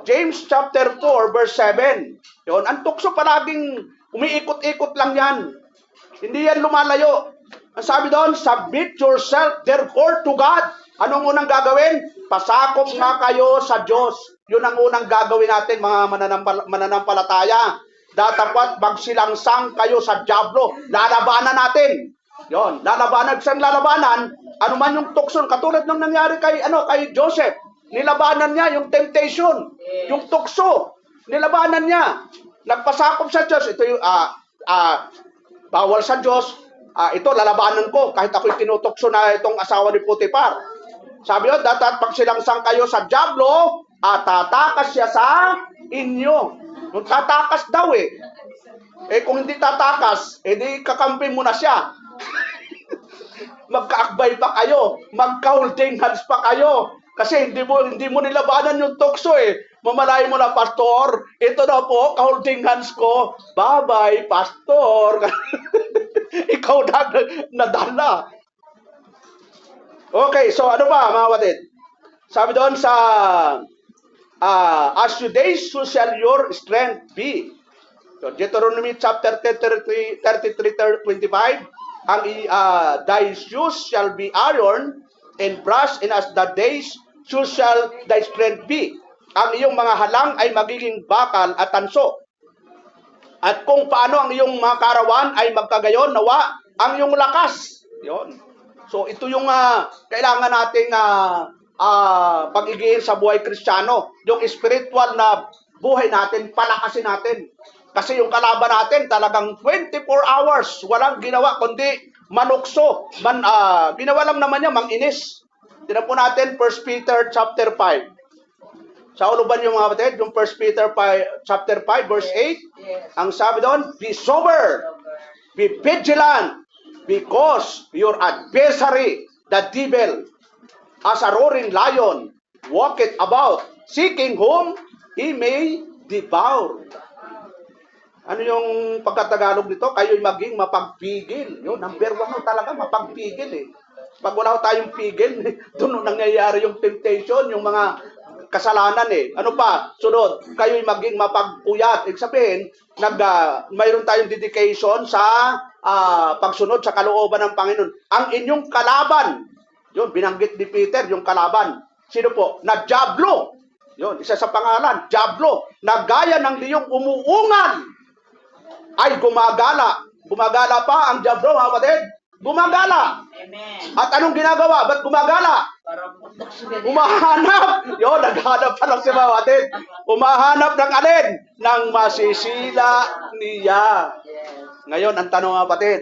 James chapter 4 verse 7. Yon, ang tukso palaging umiikot-ikot lang yan. Hindi yan lumalayo. Ang sabi doon, submit yourself therefore to God. Anong unang gagawin? Pasakop nga kayo sa Diyos. Yun ang unang gagawin natin mga mananampalataya. Datapat magsilangsang kayo sa dyablo. Lalabanan natin. Yon, lalabanan. Saan lalabanan? Ano man yung tukso, katulad ng nangyari kay Joseph. Nilabanan niya yung temptation, yung tukso. Nilabanan niya. nagpasakop sa Diyos, ito yung bawal sa Diyos, ito lalabanan ko kahit ako'y tinutokso na itong asawa ni Potiphar. Sabi yun, dapat pag silangsang kayo sa dyablo, tatakas siya sa inyo. Kung tatakas daw kung hindi tatakas, di kakampi mo na siya. Magkaakbay pa kayo, magka-holding hands pa kayo. Kasi hindi mo nilabanan yung tukso Mamalayan mo na, Pastor, ito na po, ka-holding hands ko. Bye-bye, Pastor. Ikaw na nadala. Okay, so ano pa, mga kapatid? Sabi doon sa, as you days, so shall your strength be. So, Deuteronomy chapter 33:25, ang thy shoes shall be iron and brass, and as the days, so shall thy strength be. Ang iyong mga halang ay magiging bakal at tanso. At kung paano ang iyong mga karawan ay magkagayon, nawa ang iyong lakas. Yon. So ito yung kailangan nating pag-igihin sa buhay Kristiyano. Yung spiritual na buhay natin, palakasin natin. Kasi yung kalaban natin talagang 24 hours, walang ginawa kundi manukso. Ginawa lang naman niya, manginis. Tignan po natin 1 Peter chapter 5. Sa uluban yung mga kapatid, yung 1 Peter 5, chapter 5, verse 8, Yes. ang sabi doon, be sober, be vigilant, because your adversary, the devil, as a roaring lion, walketh about, seeking whom he may devour. Ano yung pagkatagalog nito? Kayo'y maging mapagpigil. Yun, number 1 talaga, mapagpigil Pag wala tayong pigil, doon nangyayari yung temptation, yung mga kasalanan Ano pa? Sunod, kayo'y maging mapagpuyat. Ibig sabihin, mayroon tayong dedication sa pagsunod sa kalooban ng Panginoon. Ang inyong kalaban, yun, binanggit ni Peter, yung kalaban. Sino po? Na dyablo. Yun, isa sa pangalan, dyablo. Na gaya ng liyong umuungan, ay gumagala. Gumagala pa ang dyablo, mga kapatid. Gumagala. Amen. At anong ginagawa? Ba't gumagala? Para punta sa ganyan. Umahanap. Yun, naghahanap pa lang si Mawatin. Umahanap ng alin? Ng masisila niya. Yes. Ngayon, ang tanong mga kapatid,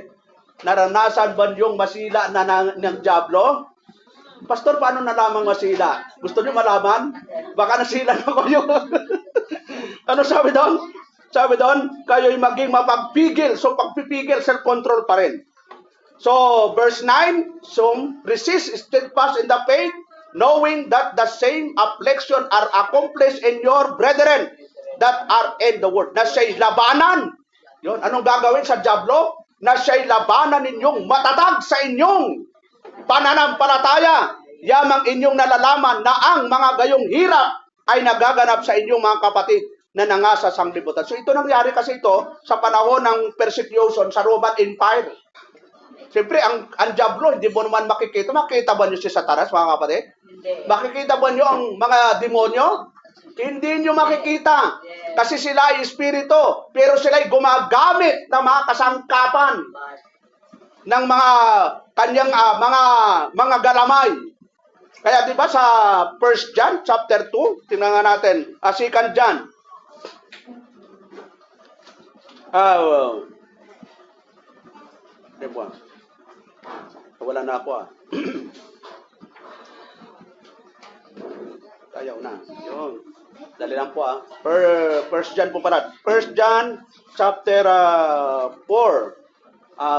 naranasan ba yung masila na ng dyablo? Pastor, paano nalamang masila? Gusto niyo malaman? Baka nasila na kayo. Ano sabi doon? Sabi doon, kayo'y maging mapagpigil. So, pagpipigil, self-control pa rin. So, verse 9, so, resist steadfast in the faith, knowing that the same affliction are accomplished in your brethren that are in the world. Na siya'y labanan. Yun, anong gagawin sa dyablo? Na siya'y labanan ninyong matatag sa inyong pananampalataya. Yamang inyong nalalaman na ang mga gayong hirap ay nagaganap sa inyong mga kapatid na nangasa sa sanglibutan. So ito nangyari kasi ito sa panahon ng persecution sa Roman Empire. Siyempre, ang dyablo, hindi mo naman makikita. Makikita ba niyo si Satanas, mga kapatid? Hindi. Makikita ba niyo ang mga demonyo? Hindi niyo makikita. Kasi sila ay espiritu. Pero sila ay gumagamit ng mga kasangkapan ng mga kanyang mga galamay. Kaya 'di ba sa 1 John chapter 2, tingnan nga natin, 2 John. Diba? Wala na ako Ayaw na. Yun. Dali lang po 1 John po pala. 1 John chapter 4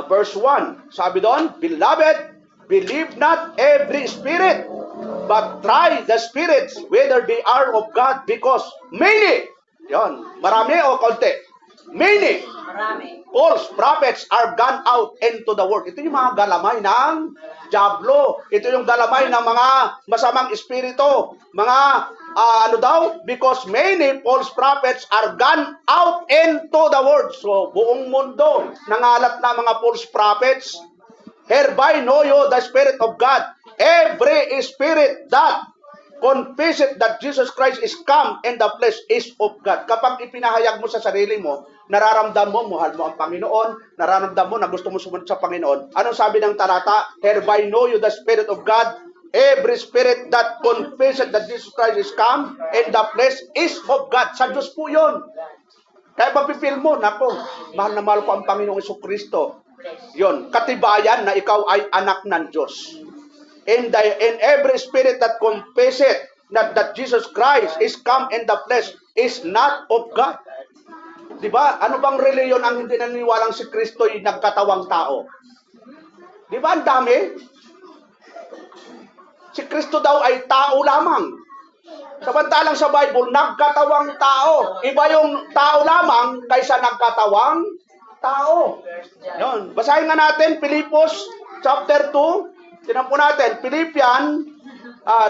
verse 1. Sabi doon, Beloved, believe not every spirit, but try the spirits whether they are of God, because many, yon, marami o konti? Many Marami. false prophets are gone out into the world. Ito yung mga galamay ng dyablo. Ito yung galamay ng mga masamang espiritu. Mga, because many false prophets are gone out into the world. So, buong mundo, nangalat na mga false prophets. Hereby know you the Spirit of God. Every spirit that confesseth that Jesus Christ is come in the flesh is of God. Kapag ipinahayag mo sa sarili mo, nararamdam mo, mahal mo ang Panginoon, nararamdam mo na gusto mo sumunod sa Panginoon. Anong sabi ng talata? Hereby know you the Spirit of God. Every spirit that confesseth that Jesus Christ is come in the flesh is of God. Sa Diyos po yun. Kaya mapipil mo, nako, mahal na mahal ko ang Panginoong Jesucristo. Yon, katibayan na ikaw ay anak ng Diyos. In every spirit that confesses that Jesus Christ is come in the flesh is not of God. Diba? Ano bang reliyon ang hindi naniniwalang si Kristo ay nagkatawang tao? Diba ang dami? Si Kristo daw ay tao lamang. Samantalang sa Bible, nagkatawang tao. Iba yung tao lamang kaysa nagkatawang tao. Yun. Basahin nga natin, Pilipos chapter 2. Tinan po natin, Philippians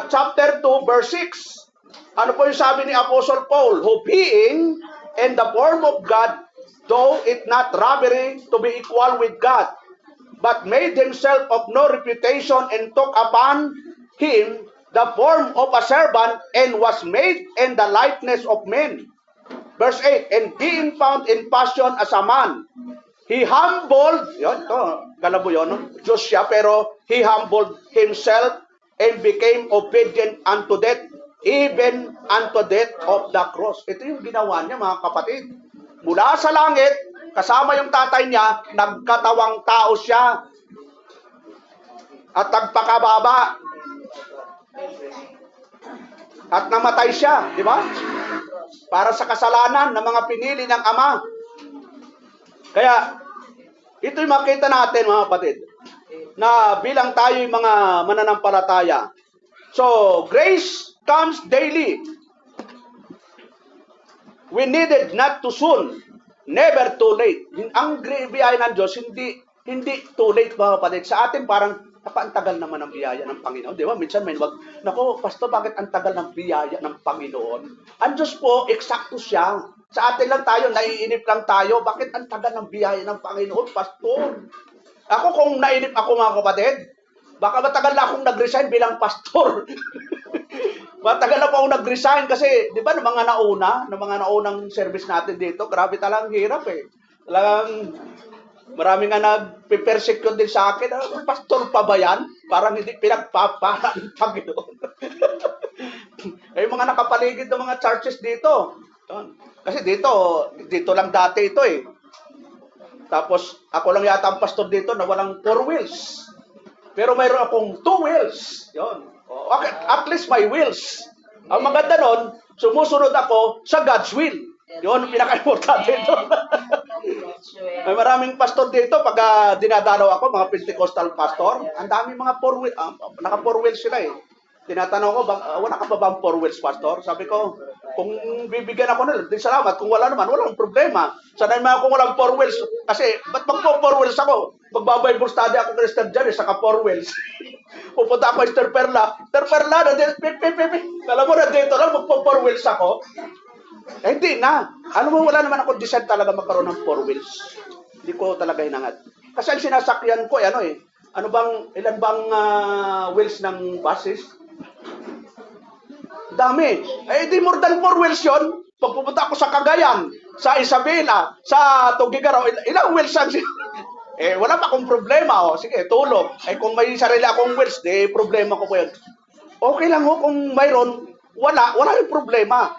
chapter 2, verse 6. Ano po yung sabi ni Apostle Paul? Who being in the form of God, though it not robbery to be equal with God, but made himself of no reputation and took upon him the form of a servant and was made in the likeness of men. Verse 8, and being found in passion as a man, he humbled, yun, to, galabo yun, no? Diyos siya, pero he humbled himself and became obedient unto death, even unto death of the cross. Ito yung ginawa niya, mga kapatid. Mula sa langit, kasama yung tatay niya, nagkatawang tao siya at nagpakababa at namatay siya, di ba? Para sa kasalanan ng mga pinili ng Ama. Kaya, ito'y makita natin, mga kapatid, na bilang tayo'y mga mananampalataya. So, grace comes daily. We needed not too soon, never too late. Ang biyaya ng Diyos, hindi too late, mga kapatid. Sa atin, parang, ang tagal naman ng biyaya ng Panginoon. Di ba? Minsan may nako, Pastor, bakit ang tagal ng biyaya ng Panginoon? Ang Diyos po, eksakto siya. Sa atin lang tayo, naiinip lang tayo. Bakit ang tagal ng biyaya ng Panginoon, Pastor? Ako, kung nainip ako, mga kapatid, baka matagal na akong nag-resign bilang pastor. Matagal na po akong nag-resign kasi, di ba, ng mga naunang service natin dito, grabe talagang hirap eh. Talagang, marami nga nag-persecute din sa akin. Pastor pa ba yan? Parang hindi pinagpapala ng Panginoon. Eh, mga nakapaligid ng mga churches dito. Kasi dito lang dati ito eh. Tapos, ako lang yata ang pastor dito na walang 4 wheels. Pero mayroon akong 2 wheels. Yun. Okay, at least my wheels. Ang maganda nun, sumusunod ako sa God's will. Yun, pinaka-importante ito. May maraming pastor dito, pag dinadalaw ako, mga Pentecostal pastor, ang daming mga 4 wheels, naka 4 wheels sila eh. Tinatanong ko, wala ka pa bang 4 wheels, pastor? Sabi ko, kung bibigyan ako nila, di salamat. Kung wala naman, walang problema. Sanay naman ako walang 4 wheels. Kasi, ba't magpo 4 wheels ako? Magbabible study ako kay Sister Janice, saka 4 wheels. Pupunta ako kay Sister Perla. Sister Perla, alam mo na dito lang, magpo 4 wheels ako. Eh, hindi na. Alam mo, wala naman ako design talaga magkaroon ng 4 wheels. Hindi ko talaga hinangad. Kasi ang sinasakyan ko, ilan bang wheels ng buses? Dami. Eh, di more than 4 wheels yun. Pag pupunta ako sa Cagayan, sa Isabela, sa Tugigaraw, ilang wheels ang eh, wala pa akong problema. Sige, tulog. Eh, kung may sarili akong wheels, di problema ko po yun. Okay lang ho, kung mayroon, wala yung problema.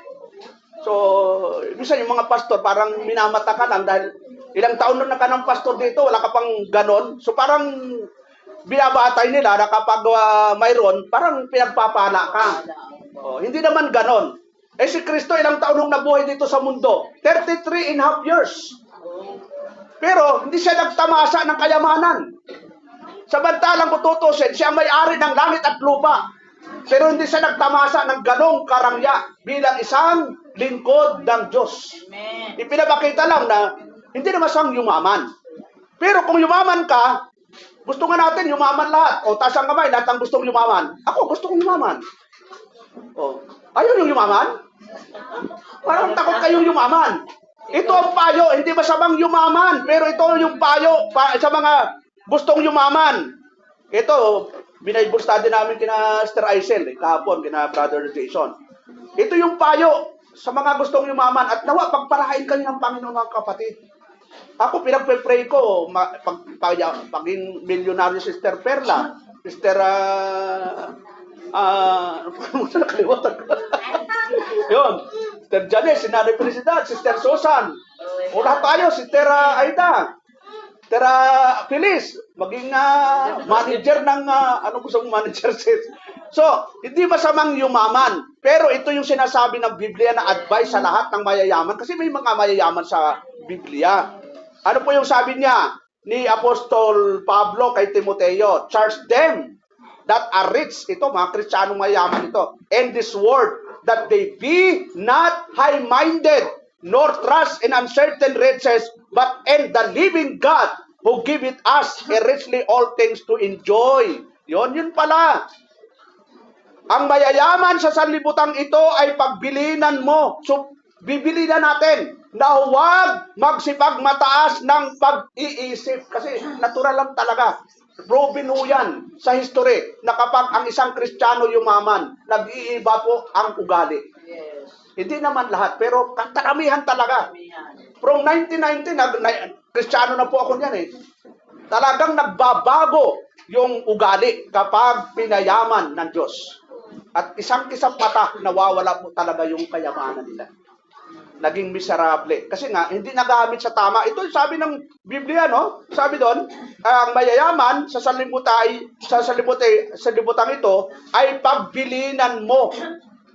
So, minsan yung mga pastor, parang minamata ka lang dahil ilang taon na ka ng pastor dito, wala ka pang ganon. So, parang binabatay nila na kapag mayroon, parang pinagpapala ka. Hindi naman ganon. Eh si Kristo, ilang taon nung nabuhay dito sa mundo? 33.5 years. Pero, hindi siya nagtamasa ng kayamanan. Samantalang kung tutusin, siya may-ari ng langit at lupa. Pero hindi siya nagtamasa ng ganong karangya bilang isang lingkod ng Diyos. Amen. Ipinapakita lang na hindi naman siyang yumaman. Pero kung yumaman ka, gusto nga natin yumaman lahat. O taas ang kamay, lahat ang gustong yumaman. Ako, gusto kong yumaman. Ayaw yung yumaman? Parang takot kayong yumaman. Ito ang payo, hindi masamang yumaman. Pero ito yung payo sa mga gustong yumaman. Ito, binaibul study namin kina Sister Aisel, kahapon, kina Brother Jason. Ito yung payo sa mga gustong yumaman at nawa, pagpalain kayo ng Panginoon, mga kapatid. Ako, pinagpe-pray ko, paging milyonaryo si Sister Perla, Sister, nakalimutan ko. Yun, Sister Janice, si Nanay President, Sister Susan, O lahat tayo, si Tera Aida, Tera Feliz, maging manager ng, ano gusto mong manager sis? So, hindi masamang yumaman. Pero ito yung sinasabi ng Biblia na advice sa lahat ng mayayaman. Kasi may mga mayayaman sa Biblia. Ano po yung sabi niya ni Apostol Pablo kay Timoteo? Charge them that are rich. Ito, mga Kristiyanong mayayaman ito. And this word, that they be not high-minded, nor trust in uncertain riches, but in the living God, who giveth us richly all things to enjoy. Yun pala. Ang mayayaman sa sanlibutan ito ay pagbilinan mo. So, bibili na natin na huwag magsipagmataas ng pag-iisip. Kasi natural lang talaga. Proven ho yan sa history na kapag ang isang Kristiyano yumaman, nag-iiba po ang ugali. Yes. Hindi naman lahat, pero karamihan talaga. Amen. From 1990, Kristiyano na po ako niyan eh. Talagang nagbabago yung ugali kapag pinayaman ng Diyos. At isang kisap mata, nawawala po talaga yung kayamanan nila. Naging miserable. Kasi nga, hindi nagamit sa tama. Ito sabi ng Biblia, no? Sabi doon, ang mayayaman sa sanlibutan ito ay pagbilinan mo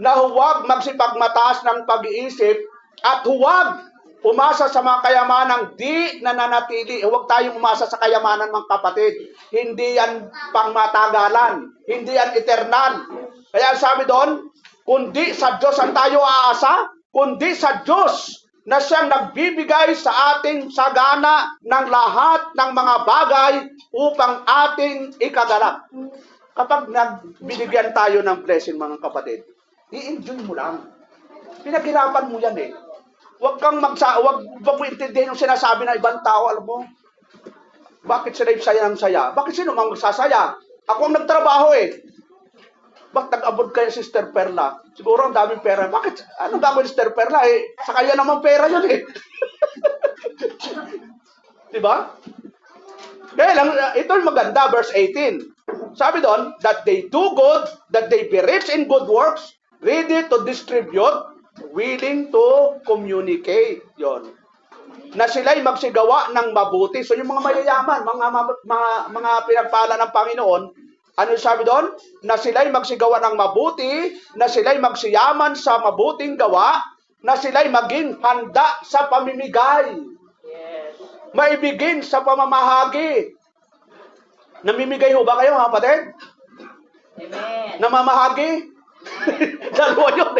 na huwag magsipagmataas ng pag-iisip at huwag umasa sa mga kayamanang di nananatili. Huwag tayong umasa sa kayamanan, mga kapatid. Hindi yan pangmatagalan. Hindi yan eternal. Kaya sabi doon, kundi sa Diyos ang tayo aasa, kundi sa Diyos na siyang nagbibigay sa ating sagana ng lahat ng mga bagay upang ating ikagalak. Kapag nagbinigyan tayo ng blessing, mga kapatid, i-enjoy mo lang. Pinaghirapan mo yan eh. Huwag mo intindihin yung sinasabi ng ibang tao, alam mo, bakit sila yung saya ng saya? Bakit sino mang magsasaya? Ako ang nagtrabaho eh. Bakit nag-abot kayo, Sister Perla? Siguro ang daming pera. Bakit? Anong gagawin, Sister Perla? Eh, sa kanya naman pera yun eh. Diba? Kaya lang, ito yung maganda, verse 18. Sabi doon, that they do good, that they be rich in good works, ready to distribute, willing to communicate. Yon. Na sila'y magsigawa ng mabuti. So yung mga mayayaman, mga pinagpala ng Panginoon, ano sabi doon? Na sila'y magsigawa ng mabuti, na sila'y magsiyaman sa mabuting gawa, na sila'y maging handa sa pamimigay. Yes. Maibigin sa pamamahagi. Namimigay ho ba kayo, mga kapatid? Amen. Namamahagi? Dalawa yun.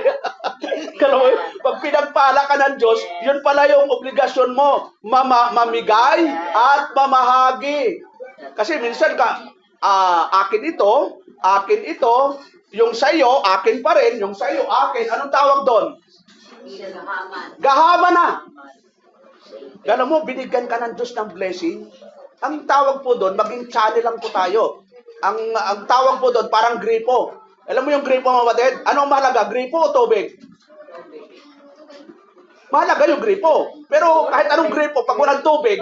Dalawa yun. Pag pinagpala ka ng Diyos, yun pala yung obligasyon mo. Mamigay at mamahagi. Kasi minsan akin ito, yung sa iyo, akin pa rin, yung sa iyo, akin. Anong tawag doon? Gahaman na. Alam mo, binigyan ka ng Diyos ng blessing. Ang tawag po doon, maging channel lang po tayo. Ang tawag po doon, parang gripo. Alam mo yung gripo, mga kapatid? Anong mahalaga? Gripo o tubig? Mahalaga yung gripo. Pero kahit anong gripo, pag walang tubig,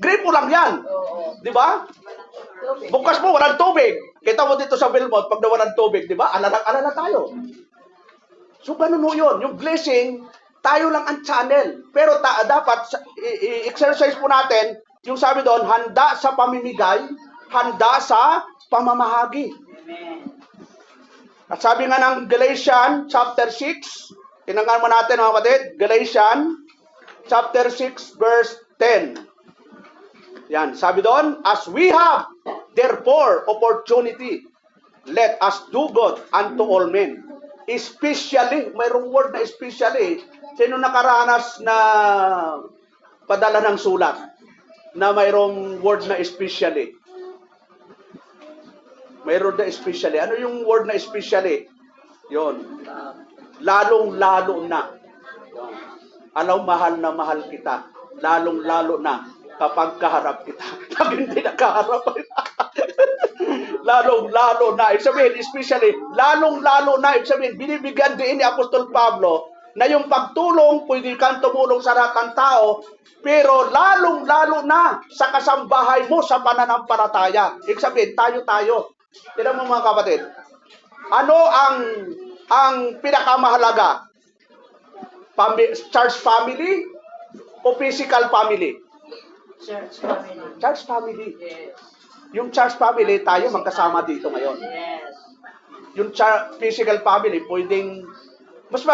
gripo lang yan. Di ba? Bukas mo, walang tubig. Kita mo dito sa Belmont, pag walang tubig, di ba? Alala tayo. So, ganun mo yun. Yung blessing, tayo lang ang channel. Pero dapat, i-exercise po natin, yung sabi doon, handa sa pamimigay, handa sa pamamahagi. Amen. At sabi nga ng Galatians chapter 6, tinanggal mo natin mga kapatid, Galatians chapter 6 verse 10. Yan, sabi doon, as we have therefore opportunity, let us do good unto all men. Especially, mayroong word na especially, sino nakaranas na padala ng sulat na mayroong word na especially? Mayroon na especially. Ano yung word na especially? Yon. Lalong-lalo na. Alaw, mahal na mahal kita. Lalong-lalo na kapag kaharap kita. Pag hindi nakaharap. Lalong-lalo na. Ibig sabihin, especially, lalong-lalo na. Ibig sabihin, binibigyan din ni Apostol Pablo na yung pagtulong, pwede kang tumulong sa lahat ng tao, pero lalong-lalo na sa kasambahay mo sa pananampalataya. Ibig sabihin, tayo-tayo. Tignan mo mga kapatid, ano ang pinakamahalaga? Church family o physical family? Church family. Church family. Yes. Yung church family, tayo magkasama dito ngayon. Yes. Yung physical family, pwedeng mas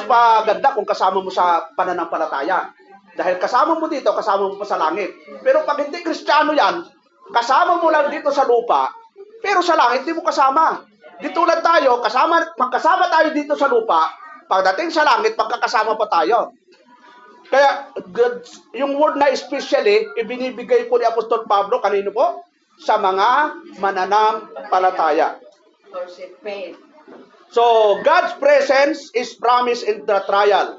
maganda kung kasama mo sa pananampalataya. Dahil kasama mo dito, kasama mo pa sa langit. Pero pag hindi Kristiyano yan, kasama mo lang dito sa lupa, pero sa langit, hindi mo kasama. Di tulad tayo, magkasama tayo dito sa lupa, pagdating sa langit, magkakasama pa tayo. Kaya, yung word na especially, ibinibigay po ni Apostol Pablo, kanino po? Sa mga mananampalataya. For faith. So, God's presence is promised in the trial.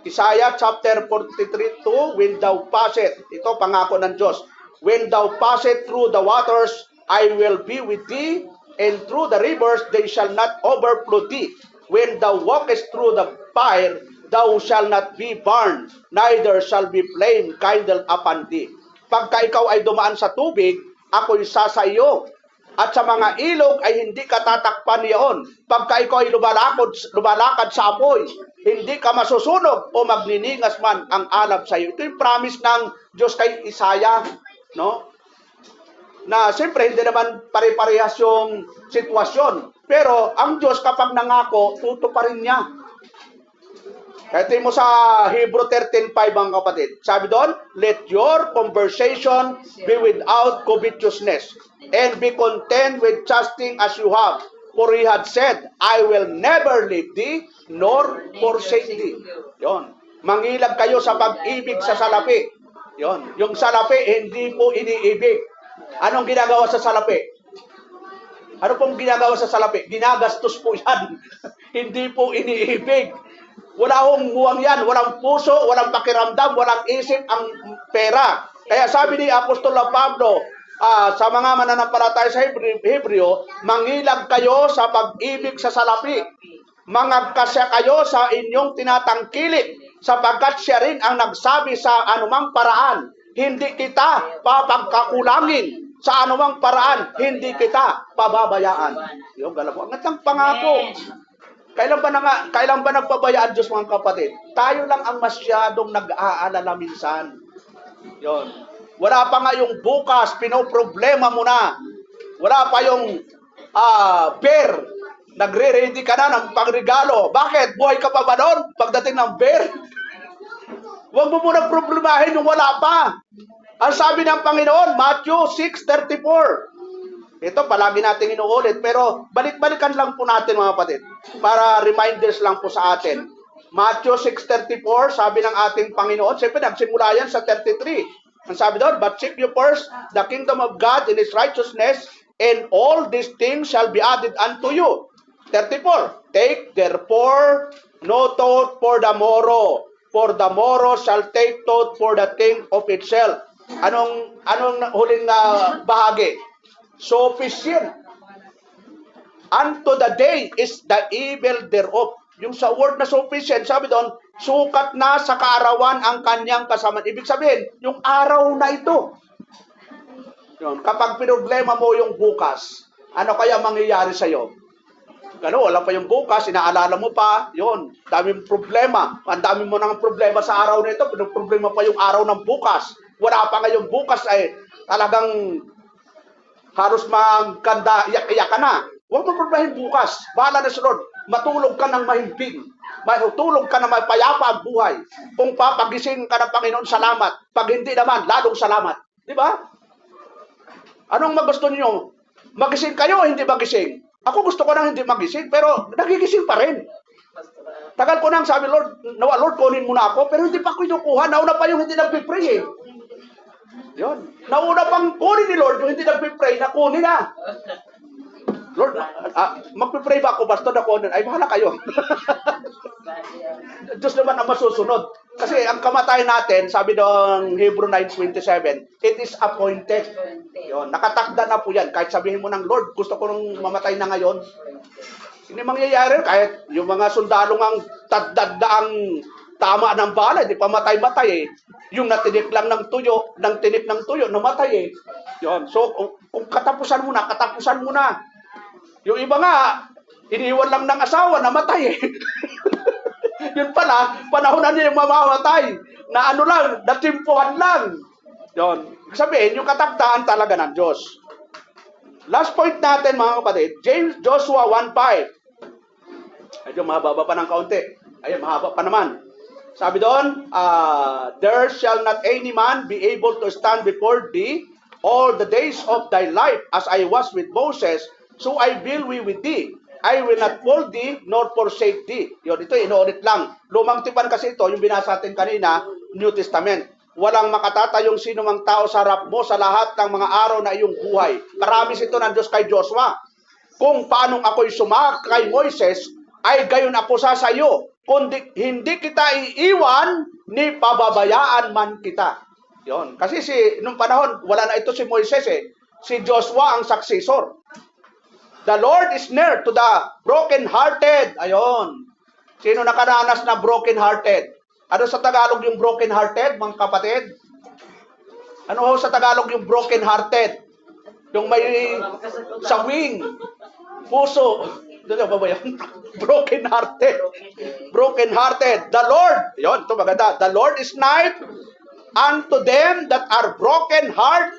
Isaiah chapter 43:2, when thou passest, ito pangako ng Diyos, when thou passest through the waters, I will be with thee, and through the rivers, they shall not overflow thee. When thou walkest through the fire, thou shall not be burned, neither shall be flame kindled upon thee. Pagka ikaw ay dumaan sa tubig, ako'y sa iyo. At sa mga ilog ay hindi ka tatakpan niyon. Pagka ikaw ay lumalakad sa apoy, hindi ka masusunog o magniningas man ang alab sa iyo. Ito yung promise ng Diyos kay Isaiah, no? Na siyempre hindi naman pare-parehas yung sitwasyon. Pero ang Diyos kapag nangako, tutuparin niya. Ito mo sa Hebrew 13:5 mga kapatid. Sabi doon, let your conversation be without covetousness, and be content with trusting as you have. For he had said, I will never leave thee, nor forsake thee. Yon. Mangilag kayo sa pag-ibig sa salapi. Yon. Yung salapi, hindi po iniibig. Anong ginagawa sa salapi? Ano pong ginagawa sa salapi? Ginagastos po yan. Hindi po iniibig. Wala hong buwang yan, walang puso, walang pakiramdam, walang isip ang pera. Kaya sabi ni Apostol Pablo, sa mga mananampalataya sa Hebreo, mangilag kayo sa pag-ibig sa salapi. Mangagkasya kayo sa inyong tinatangkilik, sapagkat siya rin ang nagsabi sa anumang paraan, hindi kita papagkakulangin. Sa anumang paraan, hindi kita pababayaan. Yung galaw, ang gatang pangako. Kailan ba nagpabayaan Diyos mga kapatid? Tayo lang ang masyadong nag-aalala minsan. Yon. Wala pa nga yung bukas, pinoproblema mo na. Wala pa yung bear. Nagre-ready ka na ng pangregalo. Bakit? Buhay ka pa ba doon pagdating ng bear? Huwag mo muna problemahin yung wala pa. Ang sabi ng Panginoon, Matthew 6:34. Ito, palagi natin inuulit, pero balik-balikan lang po natin mga kapatid, para reminders lang po sa atin. Matthew 6:34, sabi ng ating Panginoon, siyempre nagsimula yan sa 33. Ang sabi doon, but seek you first the kingdom of God and His righteousness, and all these things shall be added unto you. 34, take therefore no thought for the morrow shall take thought for the thing of itself. Anong huling bahagi? Sufficient unto the day is the evil thereof. Yung sa word na sufficient, sabi doon, sukat na sa kaarawan ang kanyang kasamaan. Ibig sabihin, yung araw na ito. Yun, kapag pinoblema mo yung bukas, ano kaya mangyayari sa'yo? Wala pa yung bukas, inaalala mo pa, yun, daming problema. Ang dami mo ng problema sa araw na ito, pinoproblema pa yung araw ng bukas. Wala pa ngayong bukas ay talagang halos magkanda, iyak ka na. Huwag mo problemahin bukas. Bahala na si Lord. Matulog ka ng mahimbing. Matulog ka na may payapa ang buhay. Kung papagising ka ng Panginoon, salamat. Pag hindi naman, lalong salamat. Di ba? Anong magusto niyo? Magising kayo o hindi magising? Ako gusto ko nang hindi magising, pero nagigising pa rin. Tagal ko nang sabi, Lord, kunin mo na ako, pero hindi pa ko kinukuha. Nauna pa yung hindi nagpipray eh. Yun. Nauna pang kunin ni Lord yung hindi nagpipray, na kunin na. Lord, magpipray ba ako, Pastor, na kunin? Ay, bahala kayo. Diyos naman ang masusunod. Kasi ang kamatayan natin, sabi ng Hebrew 9:27, it is appointed. Yun, nakatakda na po yan. Kahit sabihin mo ng Lord, gusto ko nung mamatay na ngayon. Hindi mangyayari. Kahit yung mga sundalong ang taddaang tama ng bala, hindi pa matay-matay eh. Yung natinik lang ng tuyo, namatay eh. Yun. So, kung katapusan mo na. Yung iba nga, iniwan lang ng asawa, namatay eh. Yun pala, panahon na niya yung mamamatay. na ano lang, natimpuhan lang. Yun. Sabihin, yung katakdaan talaga ng Diyos. Last point natin mga kapatid, Joshua 1:5. Medyo mahaba pa ng kaunti. Ayun, mahaba pa naman. Sabi doon, there shall not any man be able to stand before thee all the days of thy life, as I was with Moses, so I will be with thee. I will not fold thee, nor forsake thee. Yun, ito inuulit lang. Lumang tipan kasi ito, yung binasa natin kanina, New Testament. Walang makatatayong sino mang tao sa harap mo sa lahat ng mga araw na iyong buhay. Karamis ito ng Diyos kay Joshua. Kung paanong ako'y sumak kay Moises, ay gayon ako sa sayo. Kundi hindi kita iiwan, ni pababayaan man kita. Yon. Kasi nung panahon, wala na ito si Moises eh. Si Joshua ang successor. The Lord is near to the broken-hearted. Ayon. Sino nakaranas na broken-hearted? Ano sa Tagalog yung broken-hearted, mga kapatid? Ano sa Tagalog yung broken-hearted? Yung may sawing, puso. Doon ba yan? Broken-hearted. Broken-hearted. The Lord, yun, ito maganda. The Lord is nigh unto them that are broken heart,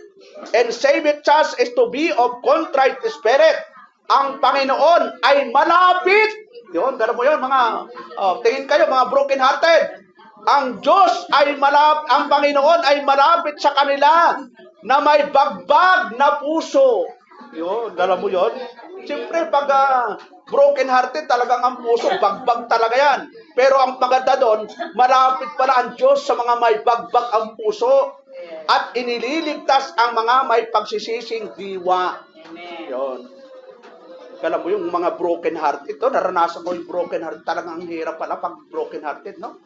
and saveth us is to be of contrite spirit. Ang Panginoon ay malapit. Yun, dala mo yun, mga, tingin kayo, mga broken-hearted. Ang Diyos ay malapit, ang Panginoon ay malapit sa kanila na may bagbag na puso. Yun, dala mo yun. Siyempre, pag broken-hearted, talagang ang puso, bagbag talaga yan. Pero ang maganda doon, malapit pala ang Diyos sa mga may bagbag ang puso at inililigtas ang mga may pagsisising diwa. Yun. Alam mo yung mga broken heart, ito, naranasan ko yung broken heart, talagang ang hirap pala pag broken hearted, no?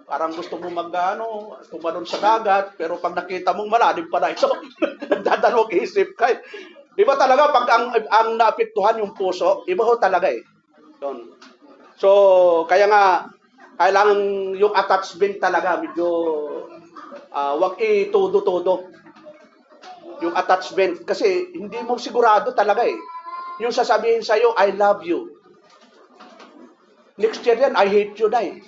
Parang gusto mo tumalon sa dagat, pero pag nakita mong malalim pala ito, nagdadalawang isip ka. Di ba talaga, pag ang naapektuhan yung puso, iba ho talaga eh. Yun. So, kaya nga, kailangan yung attachment talaga, medyo, wag itudo-todo. Yung attachment, kasi hindi mo sigurado talaga eh. Yung sasabihin sa'yo, I love you. Next year yan, I hate you na eh.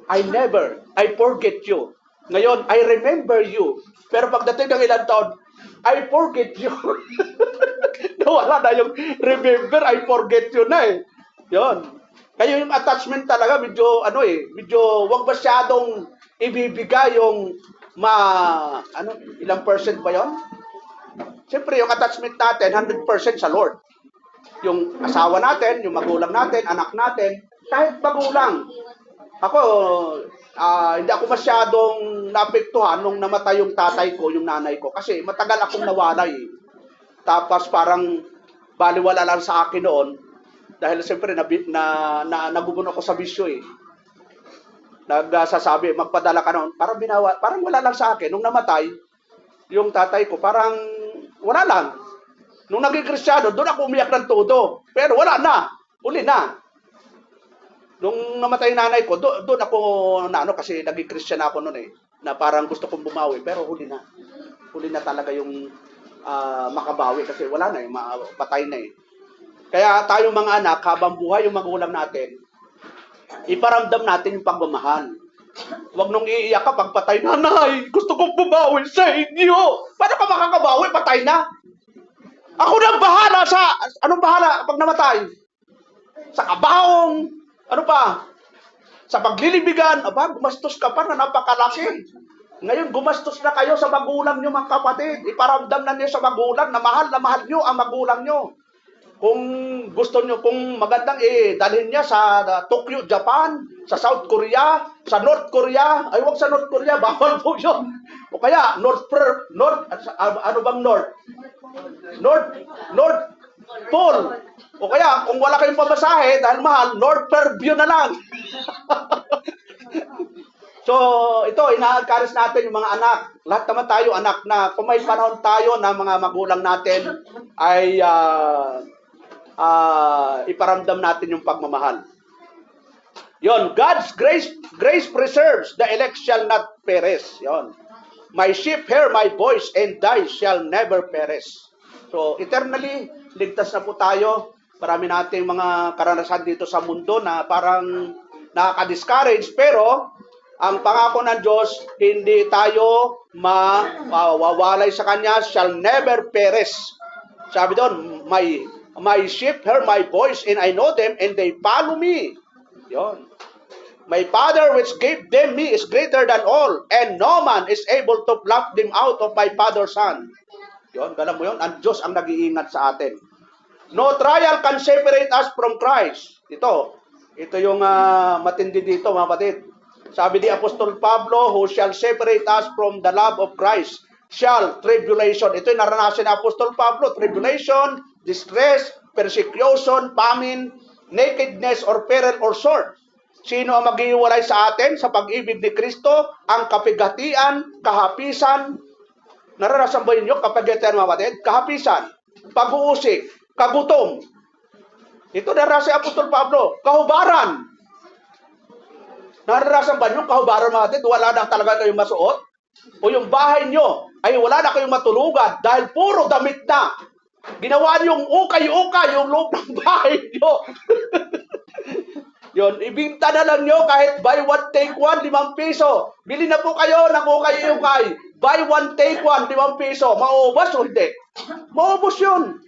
I forget you. Ngayon, I remember you. Pero pagdating ng ilang taon, I forget you. Nawala na yung remember, I forget you na eh. Yun. Kaya yung attachment talaga, medyo wag masyadong ibibigay yung ilang percent ba yun? Siyempre, yung attachment natin, 100% sa Lord. Yung asawa natin, yung magulang natin, anak natin, kahit magulang. Ako, hindi ako masyadong naapektuhan nung namatay yung tatay ko, yung nanay ko. Kasi matagal akong nawalay. Tapos parang baliwala lang sa akin noon. Dahil siyempre, nagubuno ako sa bisyo eh. Nagsasabi, magpadala ka noon. Parang wala lang sa akin. Nung namatay, yung tatay ko, parang wala lang. Nung naging Kristiyano, doon ako umiyak ng todo. Pero wala na. Uli na. Nung namatay yung nanay ko, doon ako kasi naging Kristiyano ako noon eh. Na parang gusto kong bumawi. Pero huli na. Huli na talaga yung makabawi kasi wala na eh. Patay na eh. Kaya tayo mga anak, habang buhay yung magulang natin, iparamdam natin yung pagmamahal. Huwag nung iiyak ka pag patay, nanay, gusto kong bumawi sa inyo. Paano ka makakabawi? Patay na. Ako nang bahala anong bahala pag namatay? Sa kabaong, ano pa? Sa paglilibigan, gumastos ka pa na napakalaki. Ngayon, gumastos na kayo sa magulang nyo, mga kapatid. Iparamdam na niyo sa magulang na mahal nyo ang magulang nyo. Kung gusto nyo, kung magandang dalhin niya sa Tokyo, Japan, sa South Korea, sa North Korea, ay wag sa North Korea, bawal po yun. O kaya, North Pole. O kaya, kung wala kayong pamasahe, dahil mahal, North Fairview na lang. So, ito, ina-encourage natin yung mga anak. Lahat naman tayo anak na kung may panahon tayo na mga magulang natin ay iparamdam natin yung pagmamahal. Yon, God's grace preserves, the elect shall not perish. Yon. My sheep hear my voice, and they shall never perish. So, eternally, ligtas na po tayo. Marami nating mga karanasan dito sa mundo na parang nakaka-discourage, pero Ang pangako ng Diyos, hindi tayo mawawalay sa Kanya, shall never perish. Sabi doon, my sheep hear my voice, and I know them, and they follow me. Yon. My Father which gave them me is greater than all, and no man is able to pluck them out of my Father's hand. Yon, galam mo yon, ang Diyos ang nag-iingat sa atin. No trial can separate us from Christ. Ito yung matindi dito, mga kapatid. Sabi ni Apostol Pablo, who shall separate us from the love of Christ? Shall tribulation. Ito yung naranasan ni Apostol Pablo, tribulation, distress, persecution, famine, nakedness, or peril, or sword. Sino ang maghihiwalay sa atin sa pag-ibig ni Kristo? Ang kapigatian, kahapisan. Naranasan ba ninyo kapigatian, mga kapatid? Kahapisan, pag-uusik, kagutom. Ito naranasan si Apostol Pablo. Kahubaran. Naranasan ba ninyo kahubaran, mga kapatid? Wala na talaga kayong masuot? O yung bahay nyo ay wala na kayong matulugan dahil puro damit na. Ginawa nyo yung ukay-ukay yung loob ng bahay nyo. Yon, ibinta na lang nyo kahit buy one, take one, 5 piso. Bili na po kayo ng ukay-ukay. Buy one, take one, 5 piso. Maubos o hindi? Maubos yun.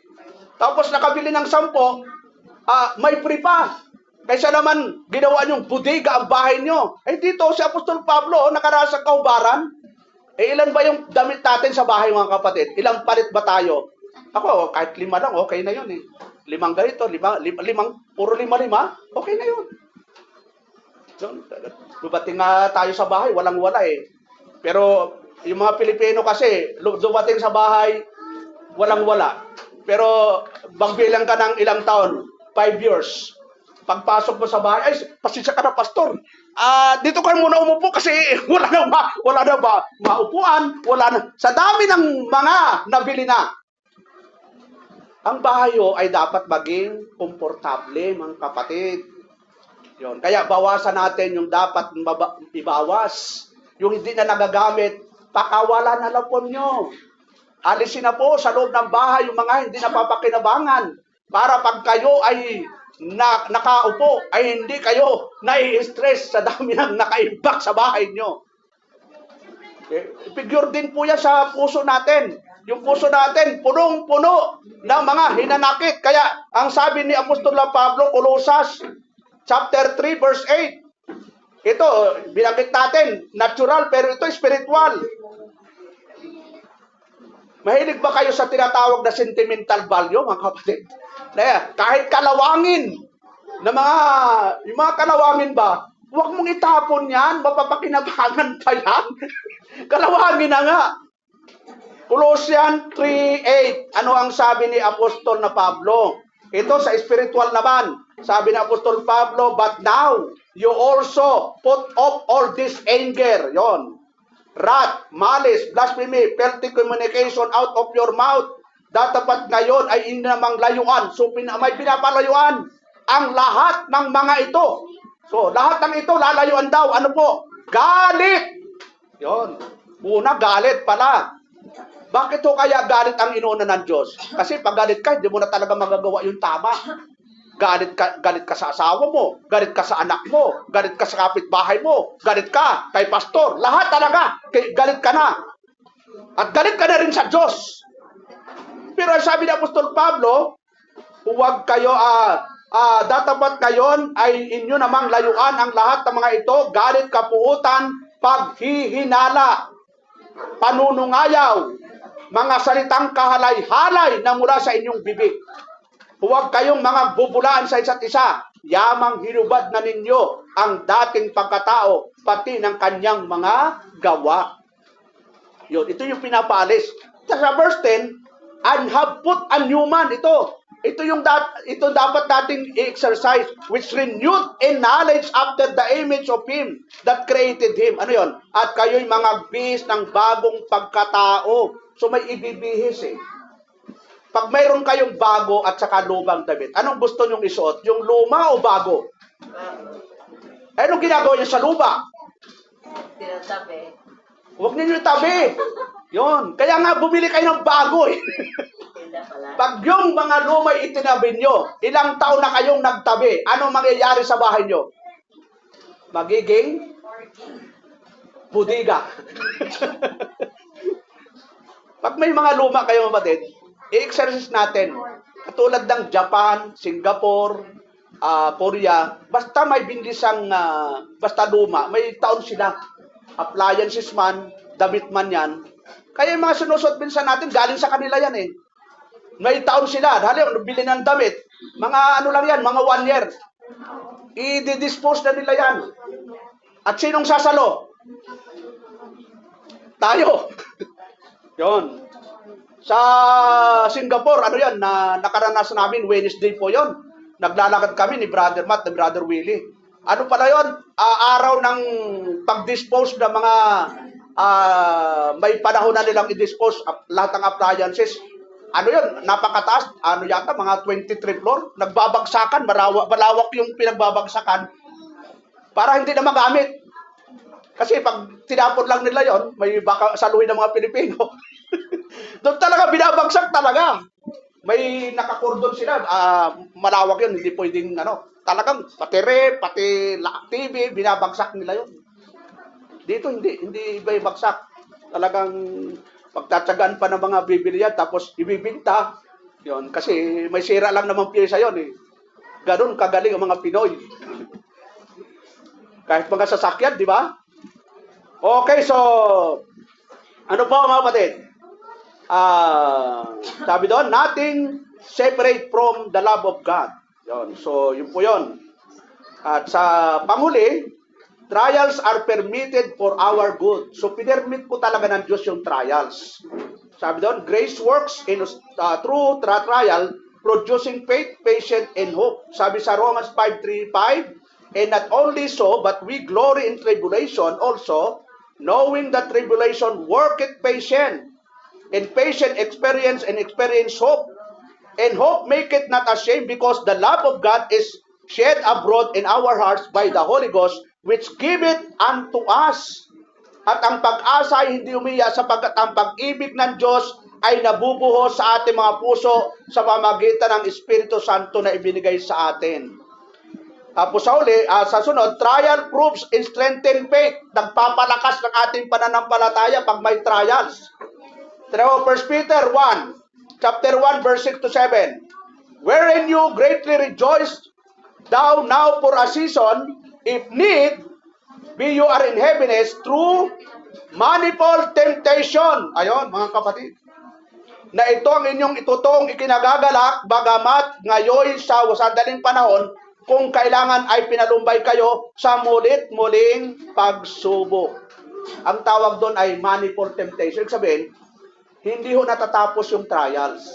Tapos nakabili ng 10, may free pa. Kaysa naman ginawa nyong budiga ang bahay nyo. Dito si Apostol Pablo, nakaranas sa kaubaran. Ilan ba yung damit natin sa bahay, mga kapatid? Ilang palit ba tayo? Ako, kahit 5 lang, okay na yun 5 ganito, 5, puro 5, okay na yun. Dumating nga tayo sa bahay, walang-wala Pero yung mga Pilipino kasi, dumating sa bahay, walang-wala. Pero magbilang ka ng ilang taon, 5 years. Pagpasok mo sa bahay, pasensya ka na, pastor. Dito kayo muna umupo kasi wala na maupuan, wala na. Sa dami ng mga nabili na. Ang bahay ay dapat maging komportable, mga kapatid. Yon. Kaya bawasan natin yung dapat ibawas. Yung hindi na nagagamit, pakawalan na lang po nyo. Alisin na po sa loob ng bahay yung mga hindi napapakinabangan. Para pag kayo ay nakaupo, ay hindi kayo nai-stress sa dami ng nakaimbak sa bahay nyo. Figure din po yan sa puso natin. Yung puso natin, punong-puno ng mga hinanakit. Kaya, ang sabi ni Apostol Pablo, Colosas, chapter 3, verse 8. Ito, binanggit natin, natural, pero ito spiritual. Mahilig ba kayo sa tinatawag na sentimental value, mga kapatid? Kahit kalawangin, yung mga kalawangin ba, huwag mong itapon yan, mapapakinabangan pa yan. Kalawangin na nga. Colossians 3:8. Ano ang sabi ni Apostol na Pablo? Ito sa spiritual naman. Sabi ni Apostol Pablo, but now you also put off all this anger, wrath, malice, blasphemy, filthy communication out of your mouth. Dapat ngayon ay hindi namang layuan. So may pinapalayuan ang lahat ng mga ito. So lahat ng ito lalayuan daw. Ano po? Galit. Una, galit pala. Bakit ho kaya galit ang inuuna ng Diyos? Kasi pag galit ka, hindi mo na talaga magagawa yung tama. Galit ka sa asawa mo, galit ka sa anak mo, galit ka sa kapitbahay mo, galit ka kay pastor. Lahat talaga, galit ka na. At galit ka na rin sa Diyos. Pero sabi ni Apostol Pablo, huwag kayo, datapat ngayon ay inyo namang layuan ang lahat ng mga ito, galit, kapuutan, paghihinala, panunungayaw, mga salitang kahalay-halay na mula sa inyong bibig. Huwag kayong mga bubulaan sa isa't isa. Yamang hinubad na ninyo ang dating pagkatao, pati ng kanyang mga gawa. Ito yung pinapaalis. Sa verse 10, and have put a new man. Ito dapat nating exercise, which renewed in knowledge after the image of Him that created Him. Ano yon? At kayo'y mga bihis ng bagong pagkatao. So may ibibihis Pag mayroon kayong bago at saka lumang damit, anong gusto nyong isuot? Yung luma o bago? Anong ginagawa niyo sa luma? Tinatabi. Huwag ninyo itabi. Kaya nga bumili kayo ng bago Pag yung mga lumay itinabi nyo, ilang taon na kayong nagtabi, anong mangyayari sa bahay nyo? Magiging Budiga. Pag may mga luma kayo kapatid, i-exercise natin. Katulad ng Japan, Singapore, Korea, basta may bindisang, basta luma, may taon sila. Appliances man, damit man yan. Kaya yung mga sinusot minsan natin, galing sa kanila yan eh. May taon sila. Dahil bili ng damit, mga ano lang yan, mga 1 year. I-dispose na nila yan. At sinong sasalo? Tayo. Yon. Sa Singapore, ano yan, na nakaranasan namin, Wednesday po yon. Naglalakad kami ni Brother Matt, ni Brother Willie. Ano pala yon? Araw ng pag-dispose ng mga may panahon na nilang i-dispose lahat ng appliances. Ano yon? Napakataas. Ano yata? Mga 23 floor. Nagbabagsakan. Malawak yung pinagbabagsakan para hindi na magamit. Kasi pag tinapon lang nila yon, may baka saluhin ng mga Pilipino. Doon talaga binabagsak talaga. May nakakordon sila. Malawak yun. Hindi pwedeng talagang pati rep, pati TV, binabagsak nila yon. Dito hindi iba bagsak. Talagang pagtatsagaan pa ng mga bibili yan, tapos ibibinta. Yon, kasi may sira lang naman pyesa yon eh. Ganun kagaling ang mga Pinoy. Kahit mga sasakyan, di ba? Okay, so ano po mga kapatid? Sabi doon, nothing separate from the love of God. Yon, so yun po yun. At sa panghuli, trials are permitted for our good. So pinermit po talaga ng Diyos yung trials. Sabi doon, grace works in through trial, producing faith, patience, and hope. Sabi sa Romans 5:3-5, and not only so, but we glory in tribulation also, knowing that tribulation worketh patience, and patient experience, and experience hope. And hope maketh not ashamed, because the love of God is shed abroad in our hearts by the Holy Ghost, which giveth unto us. At ang pag-asa ay hindi umiya, sapagkat ang pag-ibig ng Diyos ay nabubuhos sa ating mga puso sa pamamagitan ng Espiritu Santo na ibinigay sa atin. Tapos sa uli, sa sunod, trial proves and strengthen faith. Nagpapalakas ng ating pananampalataya pag may trials. 1 Peter 1, chapter 1, verse 6-7. Wherein you greatly rejoice, thou now for a season, if need, be you are in heaviness through manifold temptation. Ayon, mga kapatid. Na ito ang inyong itutong ikinagagalak, bagamat ngayon sa sadaling panahon, kung kailangan ay pinalumbay kayo sa mulit-muling pagsubok. Ang tawag doon ay manifold temptation. Ibig sabihin, hindi ho natatapos yung trials.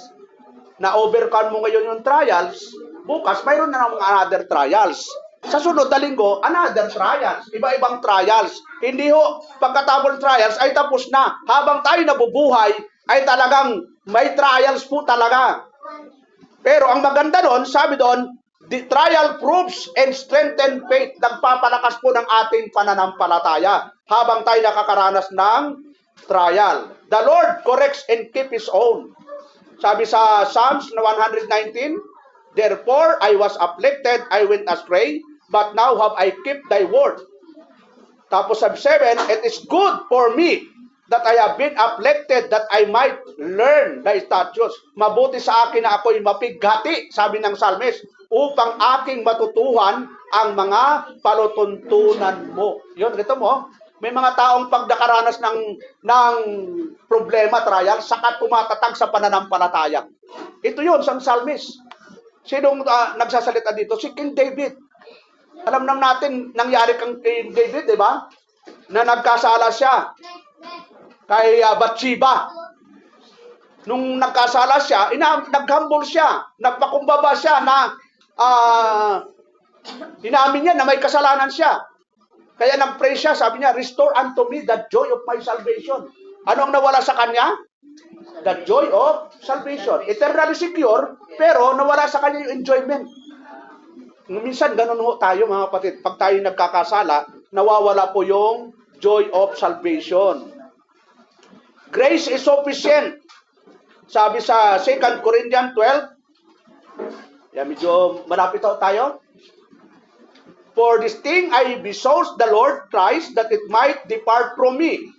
Na-overcome mo ngayon yung trials, bukas mayroon na ng another trials. Sa sunod na linggo, another trials. Iba-ibang trials. Hindi ho, pagkatapos ng trials ay tapos na. Habang tayo nabubuhay, ay talagang may trials po talaga. Pero ang maganda doon, sabi doon, the trial proves and strengthen faith. Nagpapalakas po ng ating pananampalataya habang tayo nakakaranas ng trial. The Lord corrects and keep His own. Sabi sa Psalms 119, therefore I was afflicted, I went astray, but now have I kept thy word. Tapos sabi 7, it is good for me that I have been afflicted, that I might learn thy statutes. Mabuti sa akin na ako'y mapighati, sabi ng psalmist, upang aking matutuhan ang mga palutuntunan mo. Yun, ito mo, may mga taong pag nakaranas ng problema, trial, saka tumatatag sa pananampalataya. Ito yun, sa psalmist. Sinong nagsasalita dito? Si King David. Alam nang natin, nangyari kang King David, di ba? Na nagkasala siya kay Bathsheba. Nung nagkasala siya, naghambol siya, nagpakumbaba siya na inamin niya na may kasalanan siya. Kaya nag-pray siya, sabi niya, restore unto me the joy of my salvation. Ano ang nawala sa kanya? The joy of salvation. Eternally secure, pero nawala sa kanya yung enjoyment. Minsan, ganun ho tayo mga kapatid. Pag tayo nagkakasala, nawawala po yung joy of salvation. Grace is sufficient. Sabi sa 2 Corinthians 12, yan, medyo malapit tayo. For this thing I besought the Lord Christ that it might depart from me.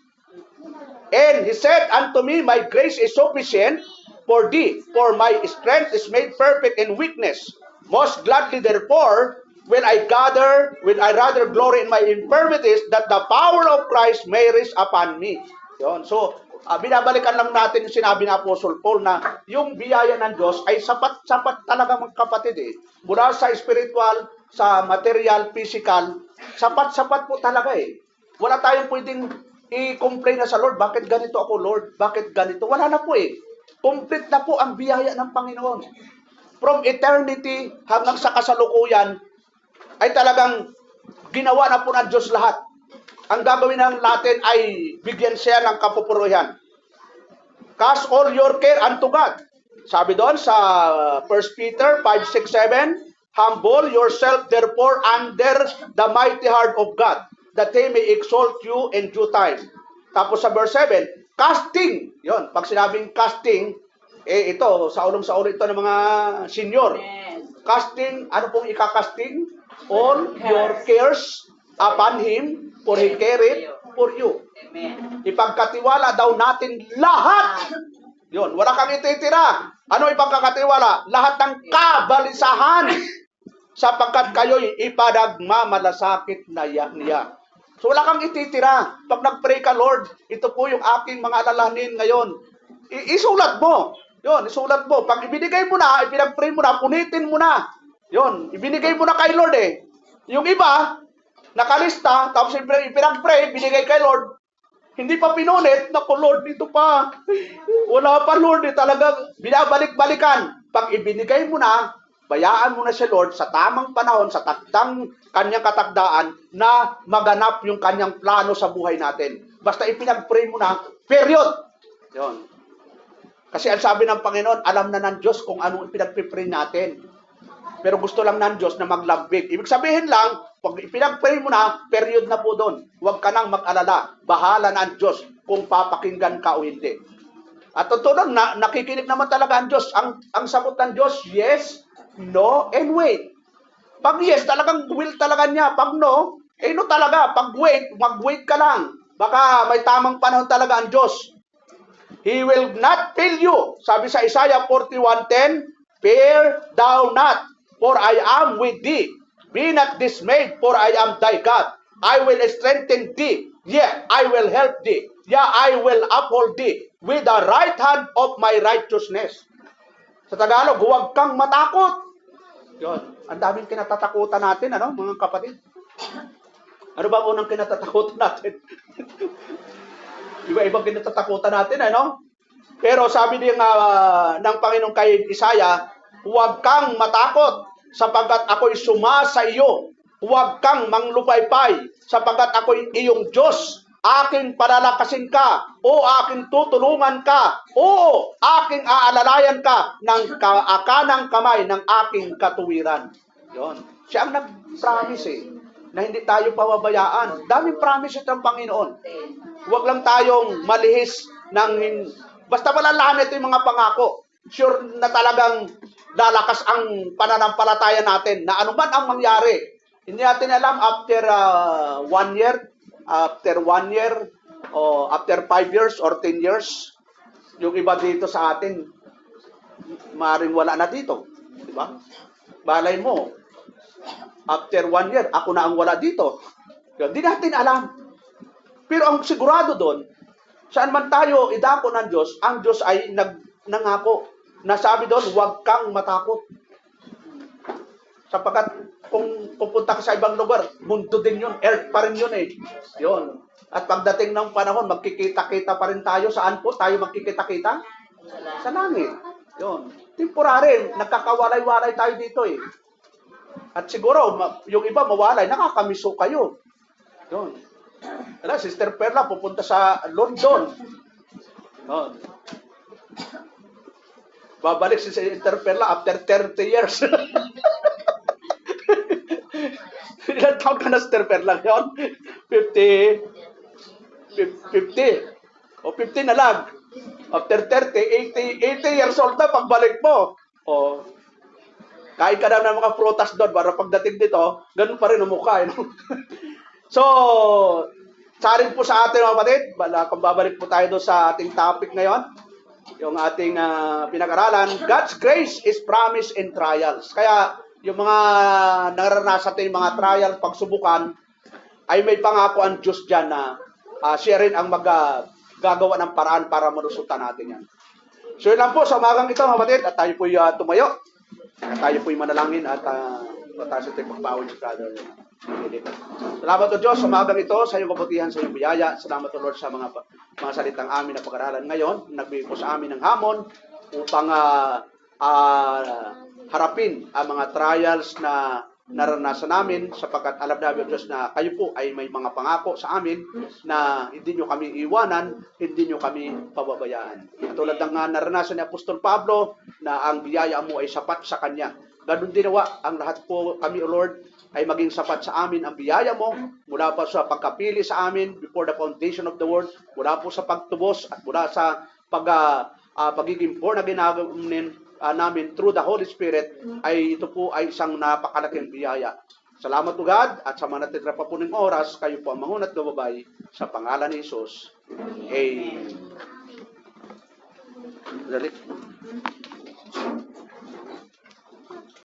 And he said unto me, My grace is sufficient for thee, for my strength is made perfect in weakness. Most gladly therefore will I rather glory in my infirmities, that the power of Christ may rest upon me. Yun. So, binabalikan lang natin yung sinabi ni Apostle Paul na yung biyaya ng Diyos ay sapat talaga mga kapatid eh. Mula sa spiritual, sa material, physical, sapat po talaga eh. Wala tayong pwedeng i-complain na sa Lord, bakit ganito ako Lord? Bakit ganito? Wala na po eh. Complete na po ang biyaya ng Panginoon. From eternity hanggang sa kasalukuyan, ay talagang ginawa na po ng Diyos lahat. Ang gagawin ng natin ay bigyan siya ng kapupurihan. Cast all your care unto God. Sabi doon sa 1 Peter 5:6-7, Humble yourself therefore under the mighty hand of God, that He may exalt you in due time. Tapos sa verse 7, casting. Yon, pag sinabing casting, ito, sa ulo ito ng mga senior. Amen. Casting, ano pong ikakasting? All your cares upon Him, for He careth for you. Amen. Ipagkatiwala daw natin lahat. Yon, wala kang ititira. Ano ipagkakatiwala? Lahat ng kabalisahan, sapagkat kayo'y ipadagmamalasakit na niya. So wala kang ititira. Pag nag-pray ka, Lord, ito po yung aking mga alalahanin ngayon. Isulat mo. Yon, isulat mo. Pag ibinigay mo na, ipinag-pray mo na, punitin mo na. Yon, ibinigay mo na kay Lord eh. Yung iba, nakalista, tapos ipinag-pray, binigay kay Lord, hindi pa pinunit, naku Lord, dito pa. Wala pa Lord, talagang binabalik-balikan. Pag ibinigay mo na, bayaan mo na si Lord sa tamang panahon, sa takdang kanyang katakdaan, na maganap yung kanyang plano sa buhay natin. Basta ipinag-pray mo na, period. Yun. Kasi ang sabi ng Panginoon, alam na ng Diyos kung anong ipinag-pray natin. Pero gusto lang ng Diyos na maglambing. Ibig sabihin lang, pag ipinag-pray mo na, period na po doon. Huwag ka nang mag-alala. Bahala na ang Diyos kung papakinggan ka o hindi. At totoo na, nakikinig naman talaga ang Diyos. Ang sagot ng Diyos, yes, no, and wait. Pag yes, talagang will talaga niya. Pag no, no talaga. Pag wait, mag-wait ka lang. Baka may tamang panahon talaga ang Diyos. He will not fail you. Sabi sa Isaiah 41:10, Fear thou not, for I am with thee. Be not dismayed, for I am thy God. I will strengthen thee. Yeah, I will help thee. Yeah, I will uphold thee with the right hand of my righteousness. Sa Tagalog, huwag kang matakot. Yun. Ang daming kinatatakutan natin, ano, mga kapatid? Ano ba unang kinatatakutan natin? Iba-ibang kinatatakutan natin, ano? Pero sabi din ng Panginoon kay Isaiah, huwag kang matakot, sapagkat ako'y sumasa iyo. Huwag kang manglupaypay, sapagkat ako'y iyong Diyos. Aking palalakasin ka, o aking tutulungan ka, o aking aalalayan ka ng kanang kamay ng aking katuwiran. Yon. Siya ang nag-promise na hindi tayo pababayaan. Daming promises ng Panginoon. Huwag lang tayong malihis ng basta malalahan ito yung mga pangako. Sure na talagang lalakas ang pananampalataya natin na anuman ang mangyari. Hindi natin alam after 1 year, after 1 year, o after 5 years or 10 years, yung iba dito sa atin, maaaring wala na dito. Di ba? Balay mo, after 1 year, ako na ang wala dito. Hindi natin alam. Pero ang sigurado doon, saan man tayo idako ng Diyos, ang Diyos ay nangako. Nasabi doon, huwag kang matakot. Sapagkat kung pupunta ka sa ibang lugar, mundo din yun, earth pa rin yun eh. Yun. At pagdating ng panahon, magkikita-kita pa rin tayo. Saan po tayo magkikita-kita? Sa langit. Yun. Temporary, nagkakawalay-walay tayo dito eh. At siguro, yung iba mawalay, nakakamiso kayo. Yun. Alam, Sister Perla, pupunta sa London. Yun. Babalik si Sister Perla after 30 years. Ilan taon ka na, Sister Perla? Yun? 50. O 50 na lang. After 30, 80 years old na pagbalik mo. O, Kain ka na ng mga prutas doon para pagdating dito, ganun pa rin ang mukha. No? So, sarin po sa atin mga kapatid, kung babalik po tayo doon sa ating topic ngayon, yung ating pinag-aralan, God's grace is promised in trials. Kaya yung mga naranasan natin mga trials, pagsubukan, ay may pangako ang Diyos dyan na siya rin ang gagawa ng paraan para malusutan natin yan. So yun lang po sa umagang ito mga kapatid, at tayo po'y tumayo, at tayo po'y manalangin at tayo sa tayo pagpawin si Brother Philip. Salamat o Diyos sa umagang ito, sa iyong kabutihan, sa iyong biyaya. Salamat o Lord sa mga salitang amin na pag-aralan ngayon. Nagbigay po sa amin ng hamon upang harapin ang mga trials na naranasan namin sapagkat alam namin Diyos na kayo po ay may mga pangako sa amin na hindi nyo kami iwanan, hindi nyo kami pababayaan. Katulad ng naranasan ni Apostol Pablo na ang biyaya mo ay sapat sa kanya. Ganun dinawa ang lahat po kami o Lord ay maging sapat sa amin ang biyaya mo mula pa sa pagkapili sa amin before the foundation of the world, mula po sa pagtubos at mula sa pagiging born again namin through the Holy Spirit, ay ito po ay isang napakalaking biyaya. Salamat po God, at sa mga natitira pa po ng oras, kayo po ang mangunat gababay sa pangalan ni Jesus. Amen.